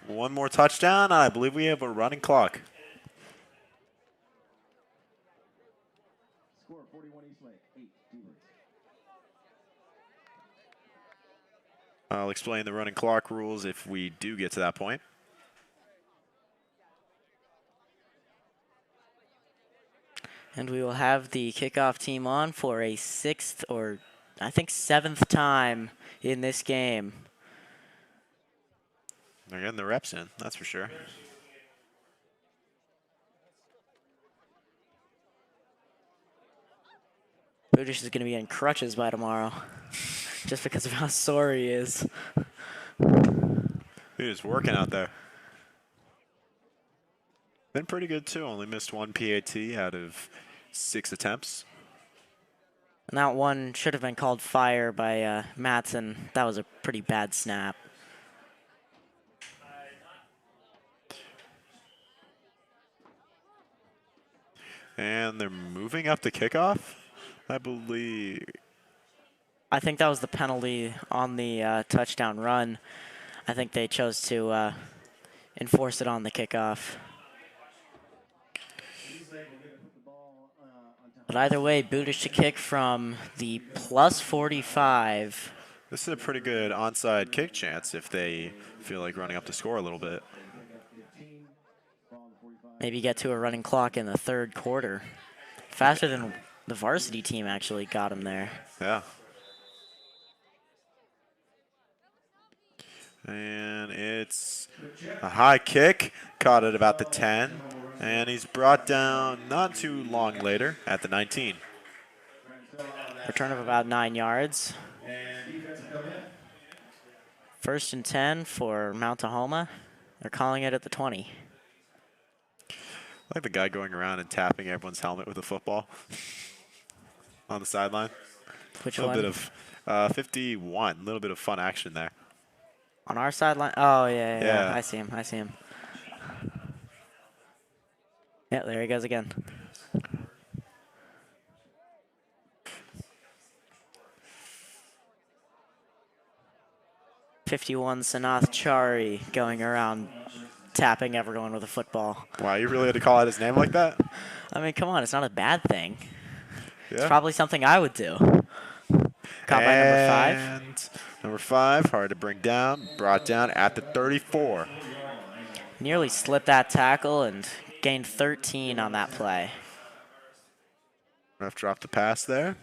One more touchdown. I believe we have a running clock. Score 41 Eastlake, 8 Steelers. I'll explain the running clock rules if we do get to that point. And we will have the kickoff team on for a 6th or I think 7th time in this game. They're getting the reps in, that's for sure. Budish is going to be in crutches by tomorrow just because of how sore he is. He was working out there. Been pretty good too, only missed one PAT out of 6 attempts. And that one should have been called fire by Mattson. That was a pretty bad snap. And they're moving up to kickoff, I believe. I think that was the penalty on the touchdown run. I think they chose to enforce it on the kickoff. But either way, Budish to kick from the plus 45. This is a pretty good onside kick chance if they feel like running up the score a little bit. Maybe get to a running clock in the 3rd quarter. Faster than the varsity team actually got him there. Yeah. And it's a high kick, caught at about the 10. And he's brought down not too long later at the 19. Return of about 9 yards. 1st and 10 for Mount Tahoma. They're calling it at the 20. I like the guy going around and tapping everyone's helmet with a football on the sideline. Which one? A one? little bit of 51. A little bit of fun action there. On our sideline? Oh, yeah. Yeah. I see him. Yeah, there he goes again. '51 Sanath Chari going around tapping everyone with a football. Wow, you really had to call out his name like that? I mean, come on, it's not a bad thing. Yeah. It's probably something I would do. Caught by number 5. And number 5, hard to bring down, brought down at the 34. Nearly slipped that tackle and gained 13 on that play. Ref dropped the pass there.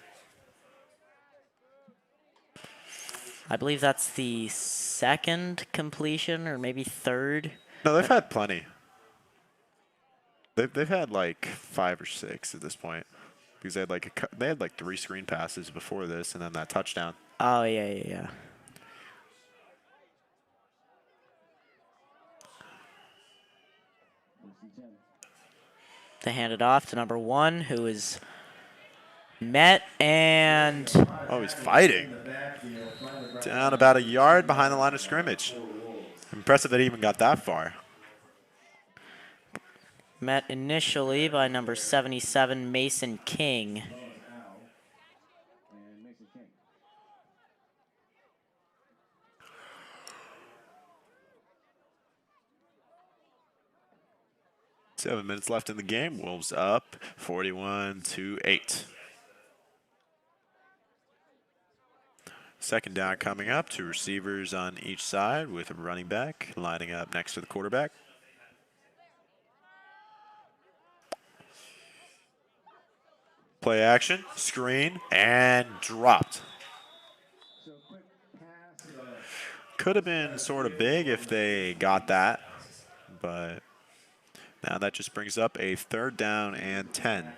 I believe that's the 2nd completion or maybe 3rd. No, they've had plenty. They've had like 5 or 6 at this point because they had like 3 screen passes before this and then that touchdown. Oh, yeah. They hand it off to number 1, who is met and... Oh, he's fighting. Down about a yard behind the line of scrimmage. Impressive that he even got that far. Met initially by number 77, Mason King. 7 minutes left in the game. Wolves up 41-8. Second down coming up. 2 receivers on each side with a running back lining up next to the quarterback. Play action, screen, and dropped. Could have been sort of big if they got that, but now that just brings up a 3rd down and 10.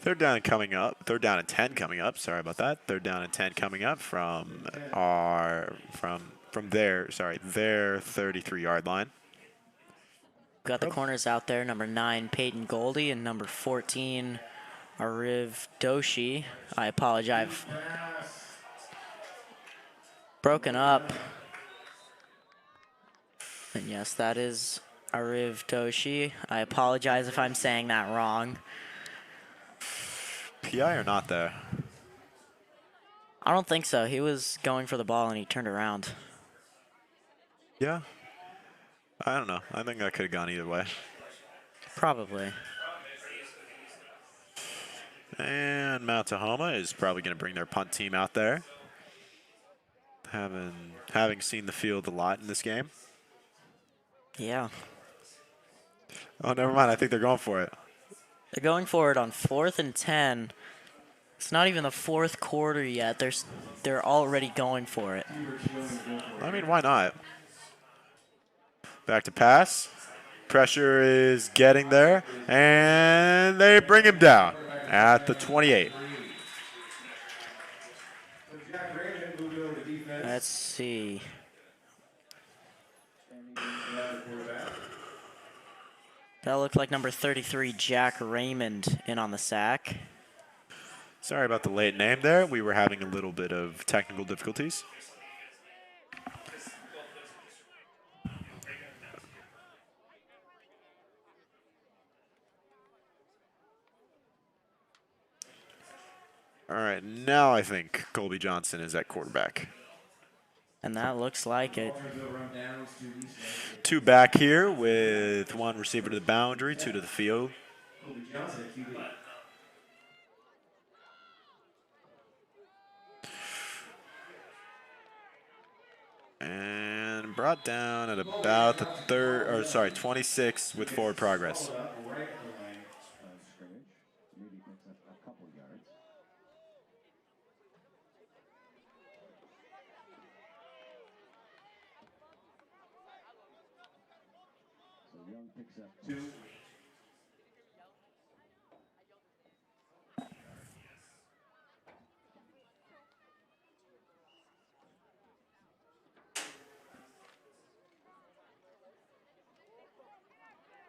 Third down coming up. 3rd down and 10 coming up. Sorry about that. 3rd down and 10 coming up from their 33-yard line. Got the corners out there. Number 9, Peyton Goldie, and number 14, Ariv Doshi. I apologize. I've broken up. And yes, that is Ariv Doshi. I apologize if I'm saying that wrong. PI or not there? I don't think so. He was going for the ball and he turned around. Yeah. I don't know. I think that could have gone either way. Probably. And Mount Tahoma is probably going to bring their punt team out there. Having seen the field a lot in this game. Yeah. Oh, never mind. I think they're going for it. They're going for it on 4th and 10. It's not even the 4th quarter yet. They're already going for it. I mean, why not? Back to pass. Pressure is getting there, and they bring him down at the 28. Let's see. That looked like number 33, Jack Raymond, in on the sack. Sorry about the late name there. We were having a little bit of technical difficulties. All right, now I think Colby Johnson is at quarterback. And that looks like it. 2 back here with 1 receiver to the boundary, 2 to the field. And brought down at about the 26 with forward progress. Picks up 2.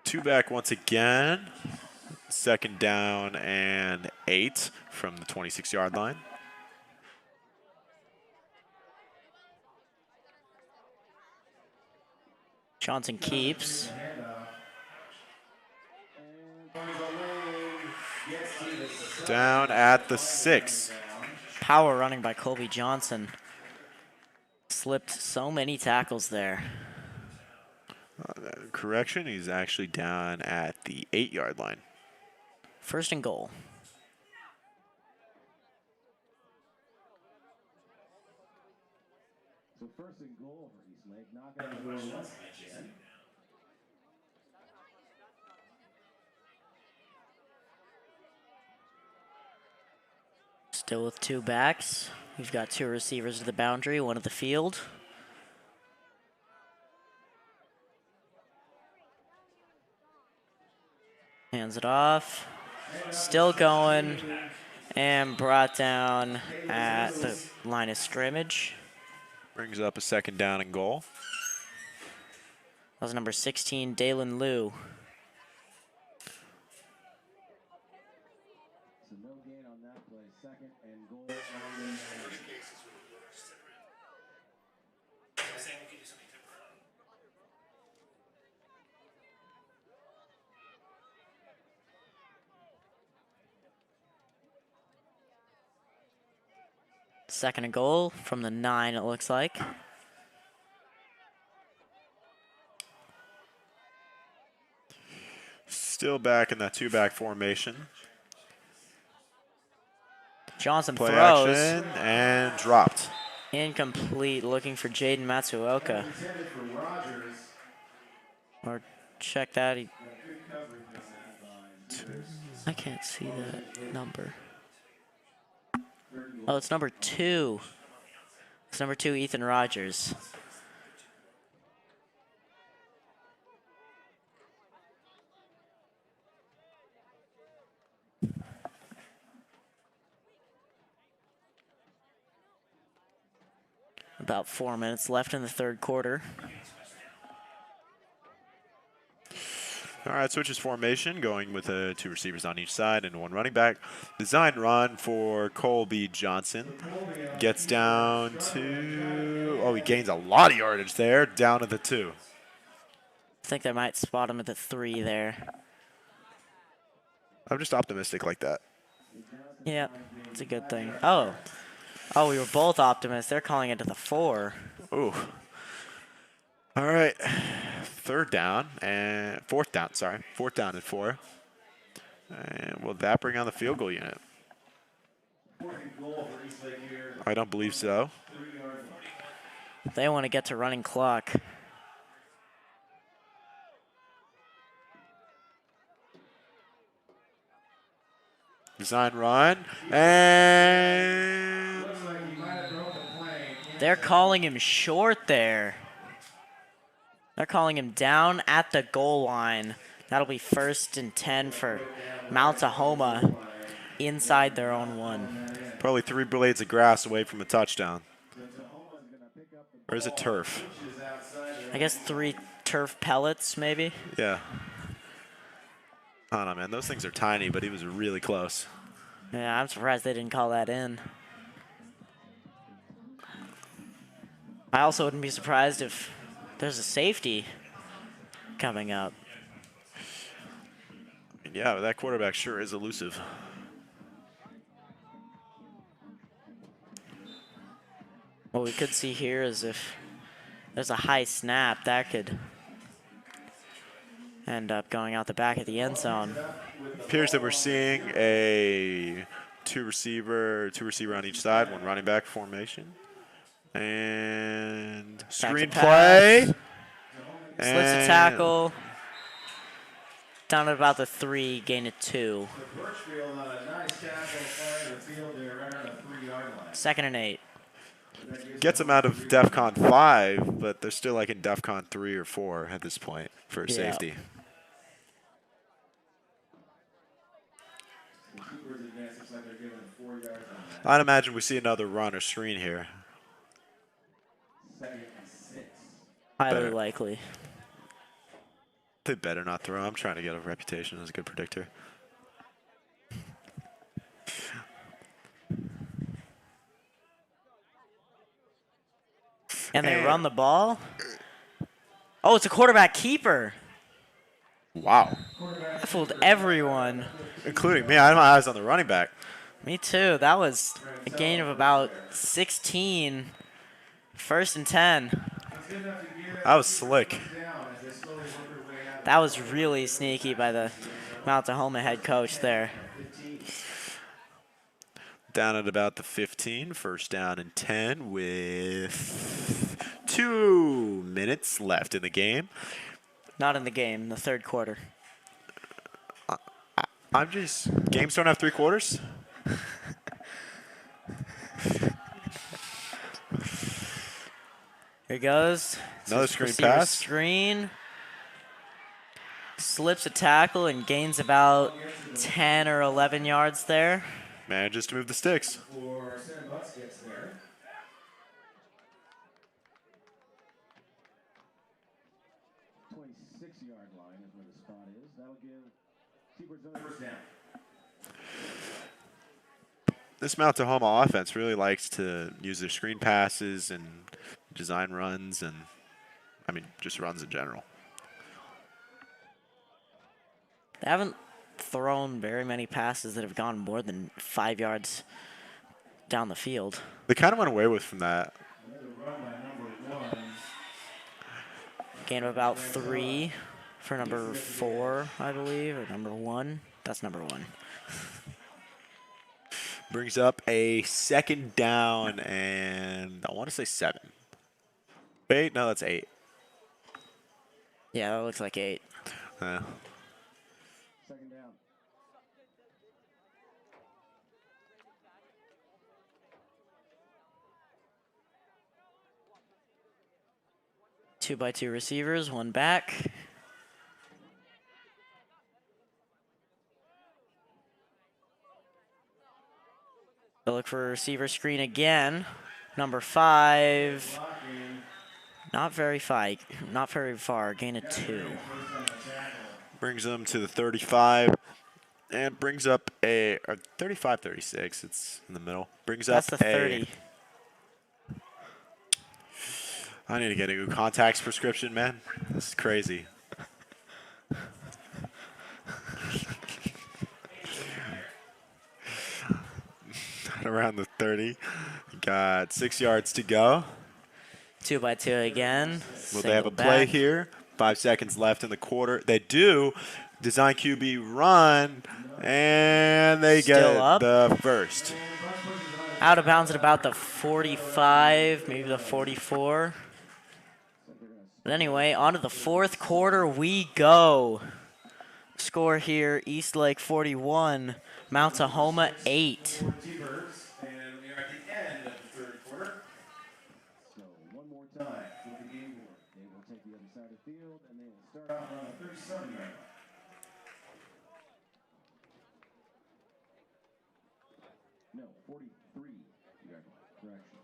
Two back once again. 2nd down and 8 from the 26-yard line. Johnson keeps. Down at the 6. Power running by Colby Johnson. Slipped so many tackles there. Correction, he's actually down at the 8-yard line. 1st and goal. So 1st and goal for Eastlake. Knock on the door once again. Still with 2 backs. We've got 2 receivers to the boundary, 1 at the field. Hands it off. Still going. And brought down at the line of scrimmage. Brings up a 2nd down and goal. That was number 16, Dalen Liu. So no gain on that play. 2nd and goal on the Second and goal from the 9, it looks like. Still back in that 2-back formation. Johnson Play throws. action and dropped. Incomplete, looking for Jaden Matsuoka. Or check that. I can't see that number. Oh, it's number 2. It's number 2, Ethan Rogers. About 4 minutes left in the third quarter. All right, switches formation, going with 2 receivers on each side and 1 running back. Design run for Colby Johnson. Gets down to, oh, he gains a lot of yardage there, down at the 2. I think they might spot him at the 3 there. I'm just optimistic like that. Yeah, it's a good thing. Oh, we were both optimists. They're calling it to the 4. Ooh. All right, fourth down and 4. And will that bring on the field goal unit? I don't believe so. They want to get to running clock. Design run, and They're calling him short there. They're calling him down at the goal line. That'll be 1st and 10 for Mount Tahoma inside their own 1. probably 3 blades of grass away from a touchdown. Or is it turf? I guess 3 turf pellets, maybe. Yeah. I don't know, man. Those things are tiny, but he was really close. Yeah, I'm surprised they didn't call that in. I also wouldn't be surprised if there's a safety coming up. Yeah, but that quarterback sure is elusive. What we could see here is if there's a high snap, that could end up going out the back of the end zone. Appears that we're seeing a two receiver on each side, 1 running back formation. And screen play. Slips a tackle. Down at about the 3, gain of 2. 2nd and 8. Gets them out of DEFCON 5, but they're still like in DEFCON 3 or 4 at this point for safety. I'd imagine we see another run or screen here. Highly likely. They better not throw. I'm trying to get a reputation as a good predictor. And they run the ball. Oh, it's a quarterback keeper. Wow. That fooled everyone. Including me. I had my eyes on the running back. Me too. That was a gain of about 16. 1st and 10. That was slick. That was really sneaky by the Mount Tahoma head coach there. Down at about the 15, 1st down and 10 with 2 minutes left in the game. Not in the game, the 3rd quarter. Games don't have 3 quarters? Here goes. Another screen Receiver pass. Screen. Slips a tackle and gains about 10 or 11 yards there. Manages to move the sticks. 26-yard line is where the spot is. That'll give Seabirds another 1st down. This Mount Tahoma offense really likes to use their screen passes and design runs and, just runs in general. They haven't thrown very many passes that have gone more than 5 yards down the field. They kind of went away with from that. Gain of about 3 for number 4, I believe, or number 1. That's number 1. Brings up a 2nd down, and I want to say 7. 8? No, that's 8. Yeah, that looks like 8. Second down. 2x2 receivers, 1 back. They'll look for a receiver screen again. Number 5. Not very far. Gain of 2. Brings them to the 35, and brings up a 35-36. It's in the middle. Brings up That's the 30. I need to get a new contacts prescription, man. This is crazy. Around the 30. Got 6 yards to go. 2x2 again. Will they have a Single play back. here? 5 seconds left in the quarter. They do. Design QB run, and they get Still up. the first. Out of bounds at about the 45, maybe the 44. But anyway, on to the 4th quarter we go. Score here, Eastlake 41, Mount Tahoma 8. And we are at the end of the 3rd quarter. So one more time with the game board. They will take the other side of the field, and they will start off on the 37 yard. No, 43 yard line. Correction.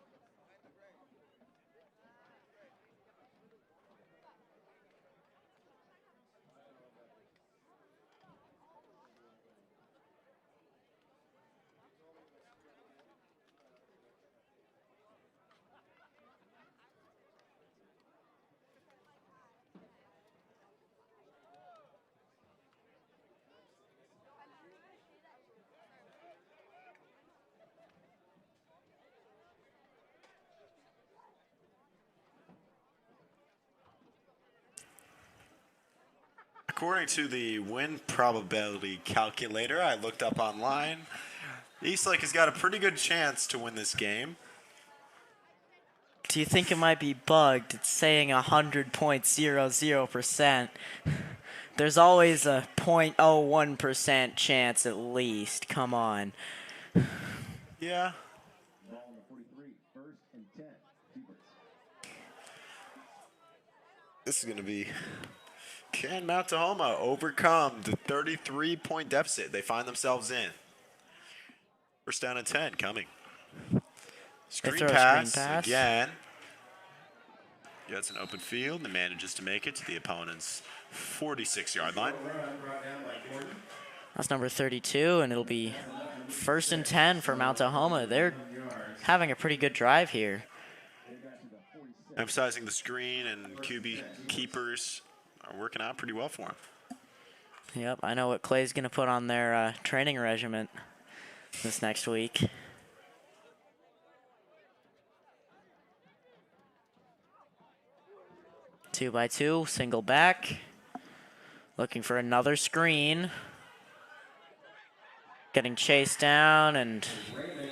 According to the win probability calculator I looked up online, Eastlake has got a pretty good chance to win this game. Do you think it might be bugged? It's saying 100.00%. There's always a 0.01% chance at least. Come on. Yeah. Ball on the 43, 1st and 10. Keepers. This is going to be... Can Mount Tahoma overcome the 33-point deficit they find themselves in? 1st down and 10 coming. Screen throw a pass, screen pass. again. Gets an open field and manages to make it to the opponent's 46-yard line. That's number 32, and it'll be 1st and 10 for Mount Tahoma. They're having a pretty good drive here. Emphasizing the screen, and QB keepers are working out pretty well for him. Yep, I know what Clay's going to put on their training regiment this next week. Two by two, single back. Looking for another screen. Getting chased down, and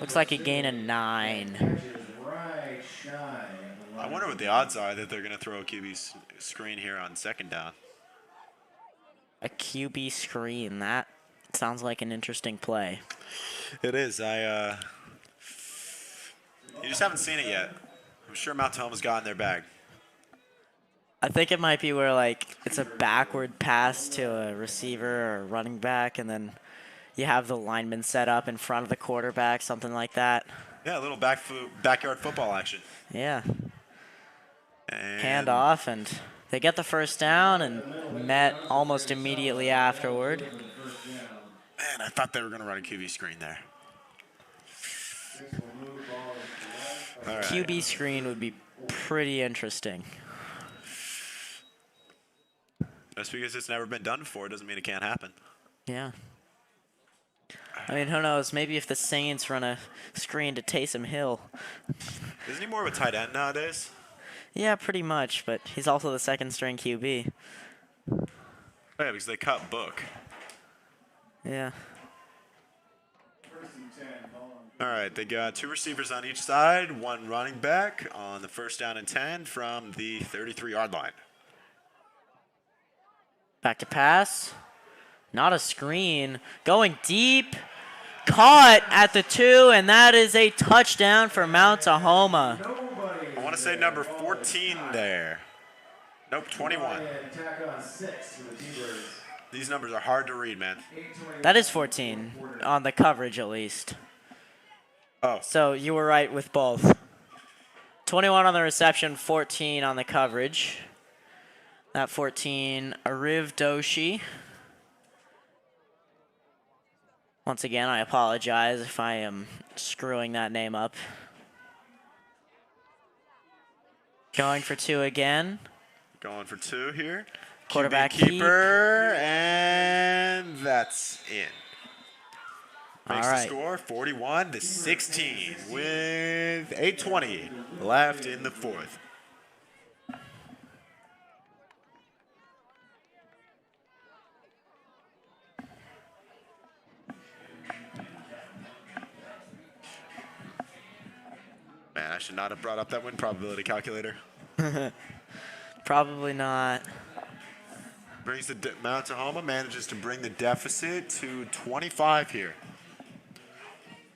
looks like a gain of 9. Right shy. I wonder what the odds are that they're going to throw a QB screen here on 2nd down. A QB screen, that sounds like an interesting play. It is. You just haven't seen it yet. I'm sure Mount Tahoma's got in their bag. I think it might be where, like, it's a backward pass to a receiver or a running back, and then you have the lineman set up in front of the quarterback, something like that. Yeah, a little backyard football action. Yeah. And Hand off, and they get the 1st down and met almost immediately afterward. Man, I thought they were going to run a QB screen there. All right. QB screen would be pretty interesting. Just because it's never been done before doesn't mean it can't happen. Yeah. I mean, who knows? Maybe if the Saints run a screen to Taysom Hill. Isn't he more of a tight end nowadays? Yeah, pretty much, but he's also the second string QB. Oh, yeah, because they cut Book. Yeah. All right, they got 2 receivers on each side, 1 running back on the first down and 10 from the 33-yard line. Back to pass. Not a screen. Going deep. Caught at the 2, and that is a touchdown for Mount Tahoma. I want to say number 14 there. Nope, 21. These numbers are hard to read, man. That is 14 on the coverage, at least. Oh. So you were right with both. 21 on the reception, 14 on the coverage. That 14, Ariv Doshi. Once again, I apologize if I am screwing that name up. Going for 2 again. Going for 2 here. Quarterback QB keeper, and that's in. Makes the score 41-16 with 8:20 left in the 4th. Man, I should not have brought up that win probability calculator. Probably not. Brings the Mount Tahoma manages to bring the deficit to 25 here.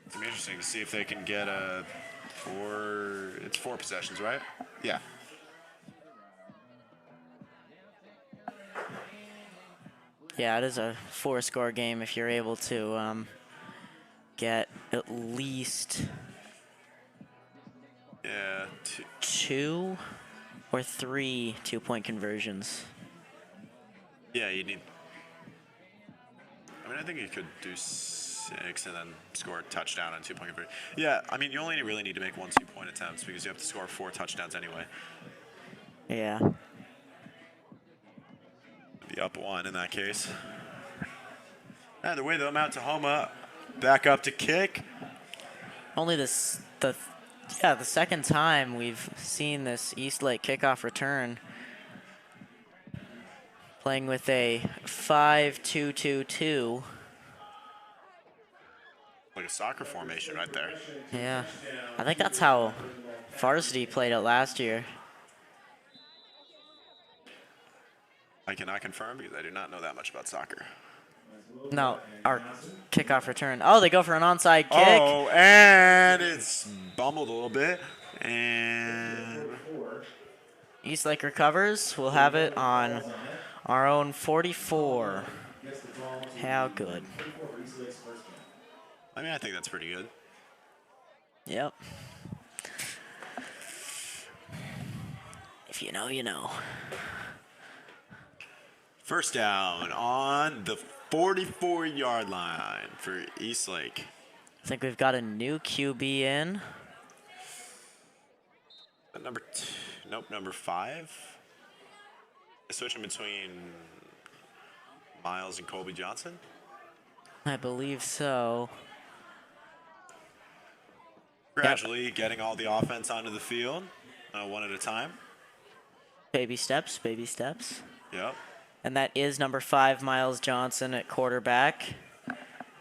It's gonna be interesting to see if they can get a 4. It's 4 possessions, right? Yeah. Yeah, it is a 4-score game if you're able to get at least Yeah. 2 or 3 2-point conversions. Yeah, you need. I mean, I think you could do 6 and then score a touchdown and 2-point conversion. Yeah, I mean, you only really need to make 1 2-point attempts because you have to score 4 touchdowns anyway. Yeah. Be up 1 in that case. Either way, though, Mount Tahoma back up to kick. Only the second time we've seen this Eastlake kickoff return. Playing with a 5-2-2-2. Like a soccer formation right there. Yeah. I think that's how varsity played it last year. I cannot confirm because I do not know that much about soccer. No, our kickoff return. Oh, they go for an onside kick. Oh, and it's bumbled a little bit. And Eastlake recovers. We'll have it on our own 44. How good. I mean, I think that's pretty good. Yep. If you know, you know. First down on the 44-yard line for Eastlake. I think we've got a new QB in. Number 2, nope, number 5. Switching between Miles and Colby Johnson. I believe so. Gradually getting all the offense onto the field, 1 at a time. Baby steps, baby steps. Yep. And that is number 5, Miles Johnson at quarterback.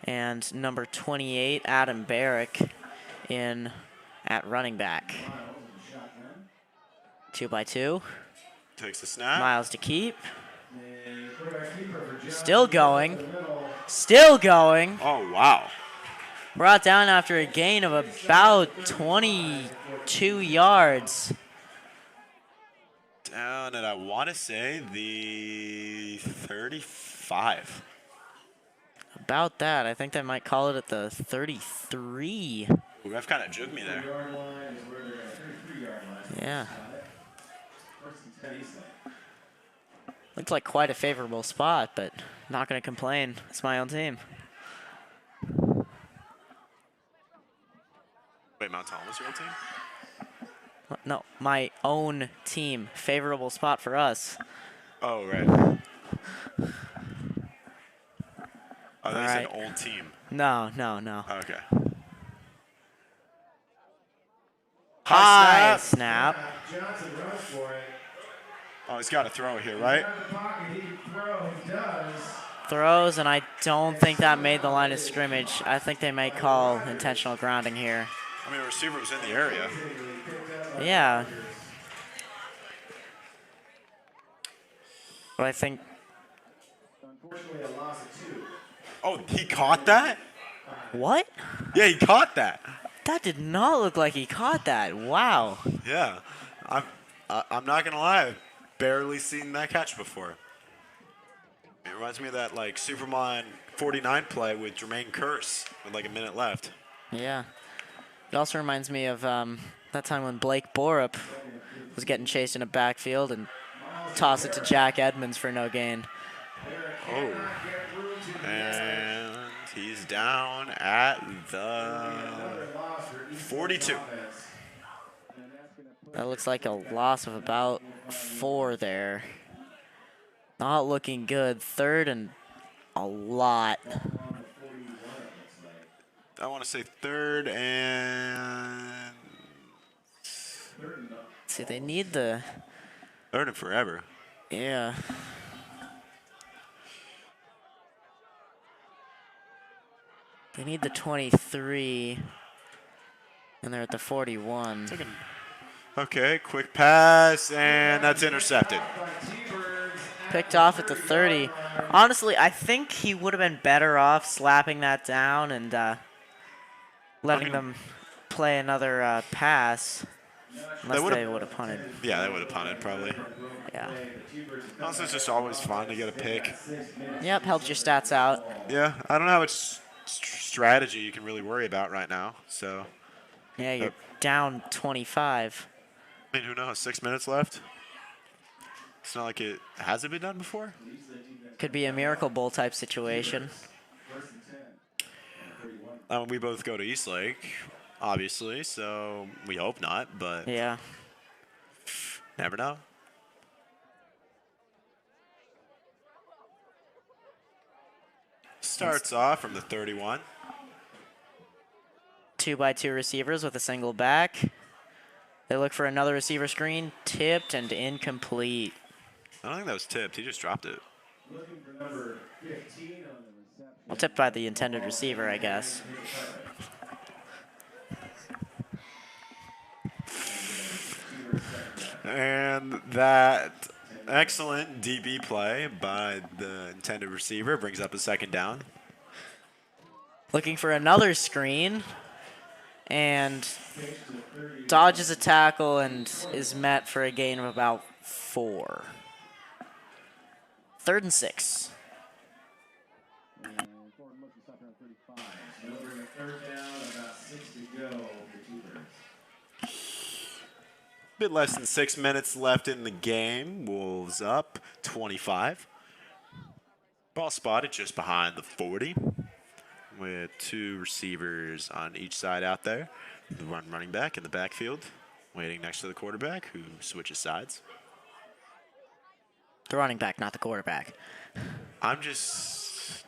And number 28, Adam Barrick in at running back. 2x2. Takes the snap. Miles to keep. Still going. Still going. Oh, wow. Brought down after a gain of about 22 yards. Down at, I want to say, the 35. About that. I think they might call it at the 33. Ooh, that kind of juked me there. Yeah. Looked like quite a favorable spot, but not going to complain. It's my own team. Wait, Mount Thomas, your old team? No, my own team. Favorable spot for us. Oh, right. Oh, All that's an right. old team. No, no, no. Okay. High High snap. snap. Johnson runs for it. Oh, he's got to throw it here, right? Out of the pocket, he can throw. He does. Throws, and I don't think that made the line of scrimmage. I think they may call intentional grounding here. I mean, the receiver was in the area. Yeah. But I think, Unfortunately, a loss of 2. Oh, he caught that? what? Yeah, he caught that. That did not look like he caught that. Wow. Yeah. I'm not going to lie. I've barely seen that catch before. It reminds me of that, like, Superman 49 play with Jermaine Kearse with, like, a minute left. Yeah. It also reminds me of that time when Blake Borup was getting chased in a backfield and tossed it to Jack Edmonds for no gain. Oh. And he's down at the 42. That looks like a loss of about 4 there. Not looking good. 3rd and a lot. I want to say 3rd and... See, they need the... 3rd and forever. Yeah. They need the 23. And they're at the 41. Okay, quick pass, and that's intercepted. Picked off at the 30. Honestly, I think he would have been better off slapping that down and letting them play another pass. Unless they would have punted. Yeah, they would have punted, probably. Yeah. Also, it's just always fun to get a pick. Yep, helps your stats out. Yeah, I don't know how much strategy you can really worry about right now, so... Yeah, you're down 25. I mean, who knows? 6 minutes left. It's not like it hasn't been done before. Could be a Miracle Bowl type situation. We both go to Eastlake, obviously, so we hope not, but Yeah. never know. Starts off from the 31. 2x2 receivers with a single back. They look for another receiver screen, tipped and incomplete. I don't think that was tipped. He just dropped it. Looking for number 15 on the reception. Well, tipped by the intended receiver, I guess. And that excellent DB play by the intended receiver brings up a 2nd down. Looking for another screen. And dodges a tackle and is met for a gain of about 4. 3rd and 6. Delivering a 3rd down, about 6 to go for T-Birds. Bit less than 6 minutes left in the game. Wolves up 25. Ball spotted just behind the 40 with 2 receivers on each side out there. The running back in the backfield waiting next to the quarterback who switches sides. The running back, not the quarterback. I'm just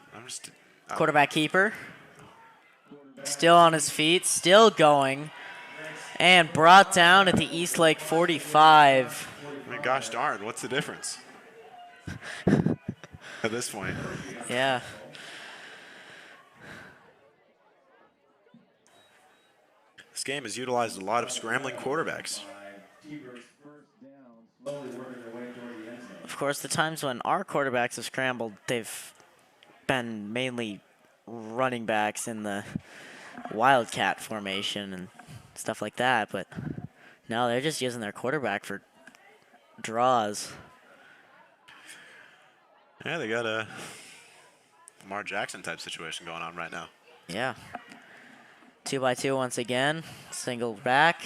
Quarterback keeper. Still on his feet, still going. And brought down at the Eastlake 45. I mean, gosh darn, what's the difference at this point? Yeah. This game has utilized a lot of scrambling quarterbacks. T-Birds first down, slowly working their way toward the end zone. Of course, the times when our quarterbacks have scrambled, they've been mainly running backs in the wildcat formation and stuff like that. But no, they're just using their quarterback for draws. Yeah, they got a Lamar Jackson type situation going on right now. Yeah. 2x2 once again. Single back.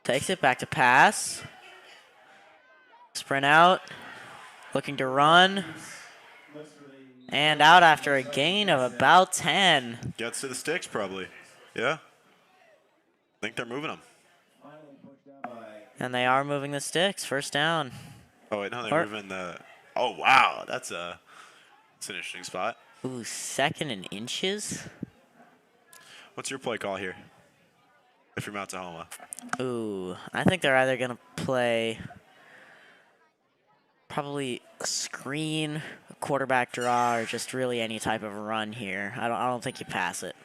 Takes it back to pass. Sprint out. Looking to run. And out after a gain of about 10. Gets to the sticks probably. Yeah. I think they're moving them. And they are moving the sticks. First down. Oh, wait, no, they're moving the... Oh, wow. That's a It's an interesting spot. Ooh, 2nd and inches? What's your play call here? If you're Mount Tahoma. Ooh, I think they're either going to play probably a screen, a quarterback draw, or just really any type of run here. I don't think you pass it.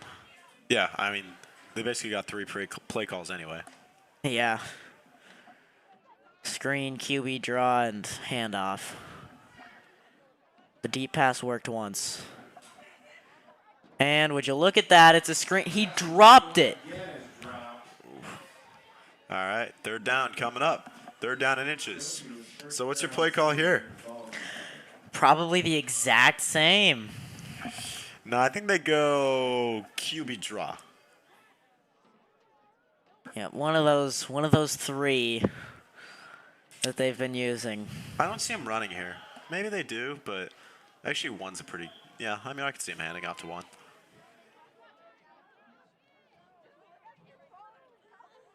Yeah, I mean, they basically got 3 play calls anyway. Yeah. Screen, QB draw, and handoff. The deep pass worked once. And would you look at that? It's a screen. He dropped it. All right, 3rd down coming up. 3rd down in inches. So what's your play call here? Probably the exact same. No, I think they go QB draw. Yeah, one of those 3 that they've been using. I don't see him running here. Maybe they do, but actually one's a pretty, yeah, I mean, I could see him handing off to 1.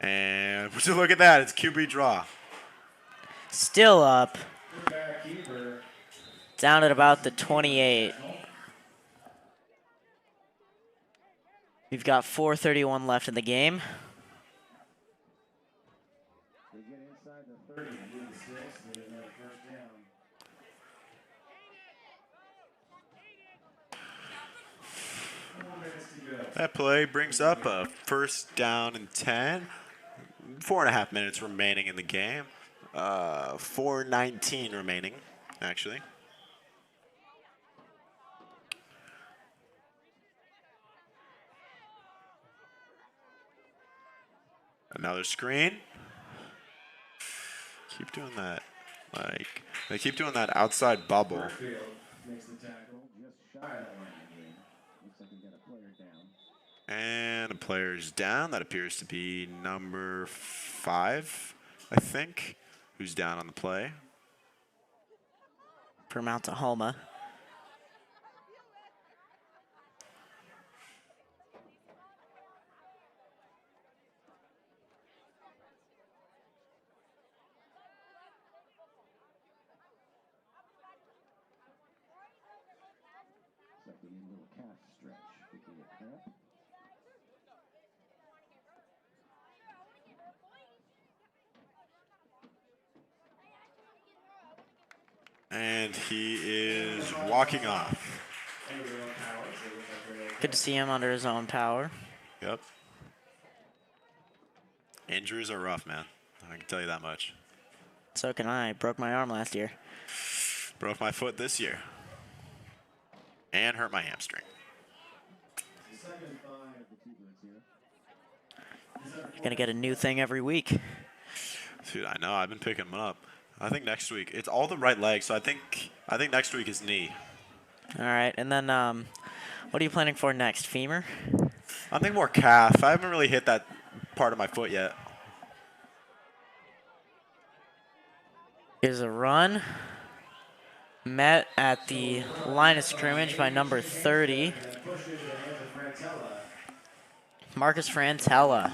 And would you look at that? It's QB draw. Still up. Down at about the 28. We've got 4:31 left in the game. They get inside the 30 and do the 6. They get another 1st down. That play brings up a 1st down and 10. 4.5 minutes remaining in the game. 4:19 remaining, actually. Another screen. Keep doing that. Like, they keep doing that outside bubble. Fairfield makes the tackle just shy of the line again. Looks like he got a player down. And a player's down. That appears to be number 5, I think, who's down on the play. For Mount Tahoma. Looks like they need a little calf stretch. Could be a cramp. And he is walking off. Good to see him under his own power. Yep. Injuries are rough, man. I can tell you that much. So can I. Broke my arm last year. Broke my foot this year. And hurt my hamstring. Second and 5 of the T-Birds here. You're gonna get a new thing every week. Dude, I know. I've been picking them up. I think next week it's all the right leg, so I think next week is knee. All right, and then what are you planning for next? Femur? I'm thinking more calf. I haven't really hit that part of my foot yet. Here's a run. Met at the line of scrimmage by number 30. Marcus Frantella.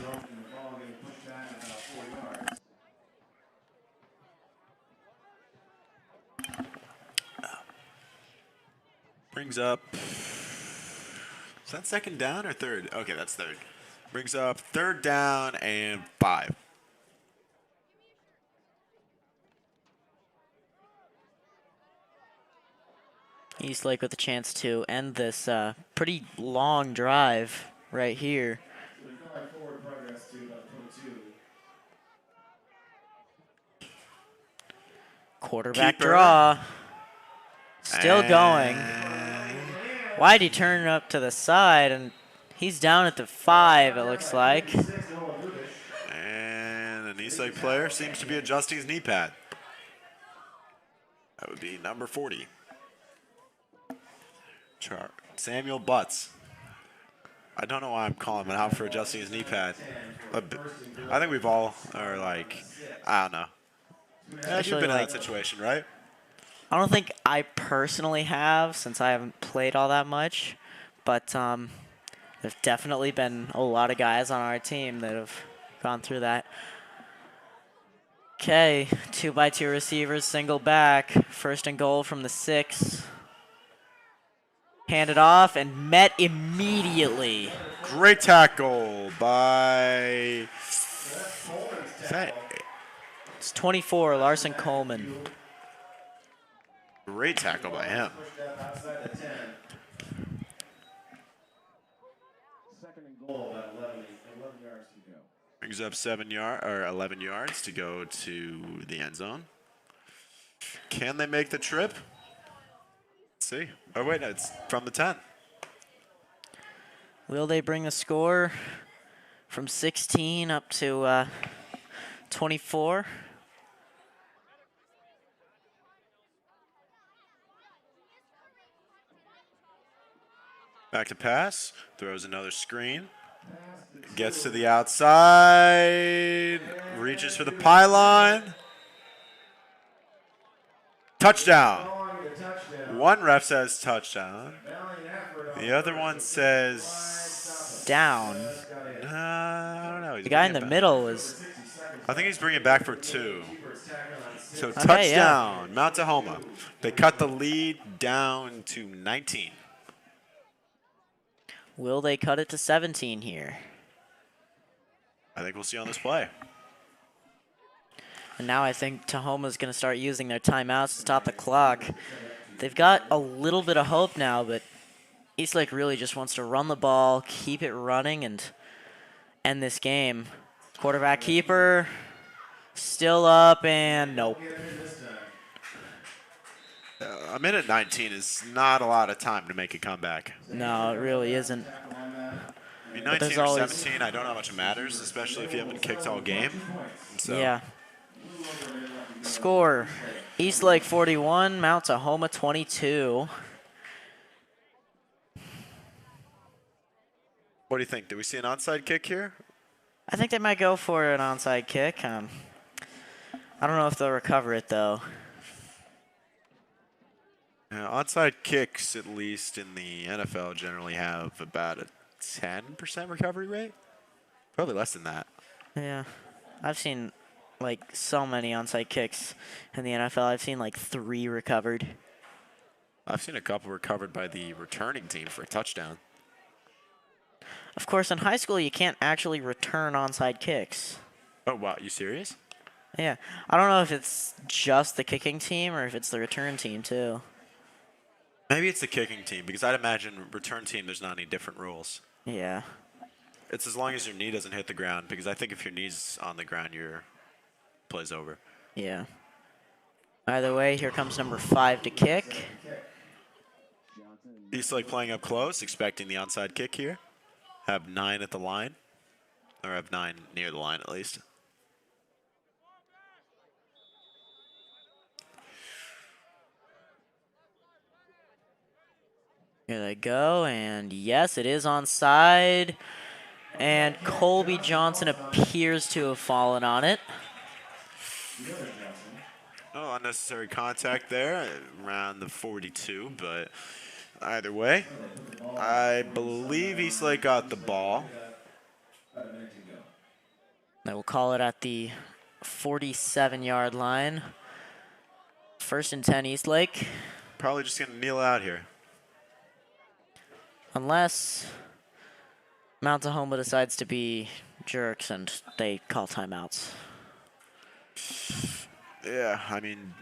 Brings up, is that 2nd down or 3rd? Okay, that's 3rd. Brings up 3rd down and 5. Eastlake with a chance to end this pretty long drive right here. Forward progress to about 22. Quarterback Keeper. draw. Still going. Why'd he turn up to the side? And he's down at the 5, it looks like. And an Eastlake player seems to be adjusting his knee pad. That would be number 40. Samuel Butts. I don't know why I'm calling him out for adjusting his knee pad. I think we've all are like, I don't know. Yeah, you've been in that situation, right? I don't think I personally have, since I haven't played all that much, but there's definitely been a lot of guys on our team that have gone through that. Okay, 2x2 receivers, single back, 1st and goal from the 6. Handed off and met immediately. Great tackle by. Is that It's 24, Larson Coleman. great tackle by him. Outside the 10. Second and goal, about 11 yards to go. Brings up 11 yards to go to the end zone. Can they make the trip? Let's see. Oh wait, no, it's from the 10. Will they bring the score from 16 up to 24? Back to pass. Throws another screen. Gets to the outside. Reaches for the pylon. Touchdown. One ref says touchdown. The other one says Down. I don't know. He's The guy in bringing the it back. middle is. I think he's bringing it back for 2. So Okay, touchdown, Mount Tahoma. They cut the lead down to 19. Will they cut it to 17 here? I think we'll see on this play. And now I think Tahoma's going to start using their timeouts to stop the clock. They've got a little bit of hope now, but Eastlake really just wants to run the ball, keep it running, and end this game. Quarterback keeper, still up, and nope. A minute 19 is not a lot of time to make a comeback. No, it really isn't. I mean, But 19 there's or always- 17, I don't know how much it matters, especially if you haven't kicked all game. So Yeah. Score, Eastlake 41, Mount Tahoma 22. what do you think? Do we see an onside kick here? I think they might go for an onside kick. I don't know if they'll recover it, though. Onside kicks, at least in the NFL, generally have about a 10% recovery rate. Probably less than that. Yeah. I've seen, like, so many onside kicks in the NFL. I've seen, like, 3 recovered. I've seen a couple recovered by the returning team for a touchdown. Of course, in high school, you can't actually return onside kicks. Oh, wow. You serious? Yeah. I don't know if it's just the kicking team or if it's the return team, too. Maybe it's the kicking team, because I'd imagine return team, there's not any different rules. Yeah. It's as long as your knee doesn't hit the ground, because I think if your knee's on the ground, your play's over. Yeah. Either way, here comes number 5 to kick. Eastlake playing up close, expecting the onside kick here. Have 9 at the line, or have 9 near the line at least. Here they go, and yes, it is onside. And Colby Johnson appears to have fallen on it. Oh, unnecessary contact there around the 42, but either way, I believe Eastlake got the ball. They will call it at the 47-yard line. 1st and 10 Eastlake. Probably just going to kneel out here. Unless Mount Tahoma decides to be jerks and they call timeouts. Yeah, I mean,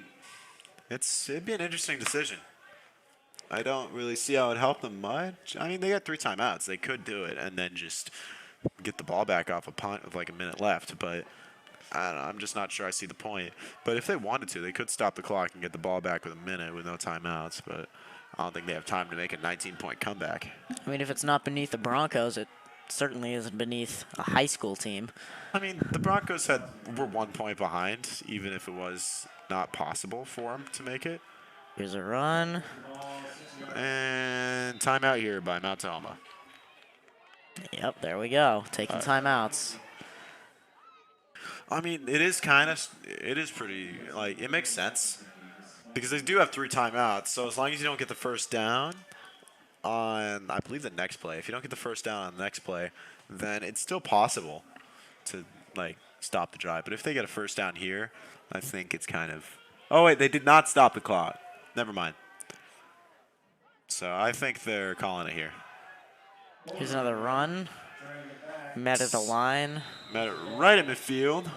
it'd be an interesting decision. I don't really see how it helped them much. I mean, they got 3 timeouts. They could do it and then just get the ball back off a punt with like a minute left. But I don't know, I'm just not sure I see the point. But if they wanted to, they could stop the clock and get the ball back with a minute with no timeouts. But I don't think they have time to make a 19-point comeback. I mean, if it's not beneath the Broncos, it certainly isn't beneath a high school team. I mean, the Broncos were 1 point behind, even if it was not possible for them to make it. Here's a run. And timeout here by Mount Tahoma. Yep, there we go. Taking timeouts. I mean, it is pretty, like, it makes sense. Because they do have 3 timeouts, so as long as you don't get the first down on, I believe, the next play, if you don't get the first down on the next play, then it's still possible to, like, stop the drive. But if they get a first down here, I think it's kind of, oh, wait, they did not stop the clock. Never mind. So I think they're calling it here. Here's another run. Met at the line. Met it right at midfield.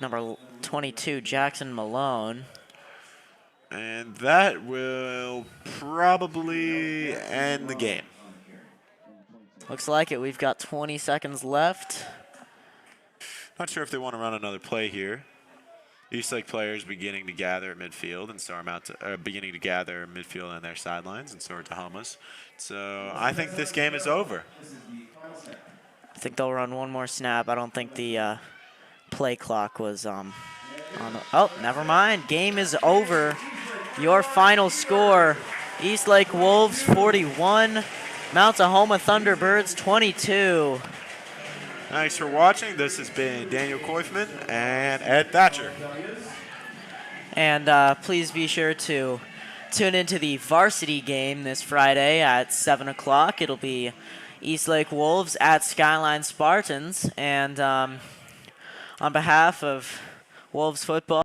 Number 22, Jackson Malone. And that will probably end the game. Looks like it. We've got 20 seconds left. Not sure if they want to run another play here. Eastlake players beginning to gather at midfield, and so are beginning to gather midfield on their sidelines, and so are Tahoma's. So I think this game is over. I think they'll run one more snap. I don't think the play clock was on the, oh, never mind. Game is over. Your final score, Eastlake Wolves 41, Mount Tahoma Thunderbirds 22. Thanks for watching. This has been Daniel Koifman and Ed Thatcher. And please be sure to tune into the varsity game this Friday at 7 o'clock. It'll be Eastlake Wolves at Skyline Spartans. And on behalf of Wolves football,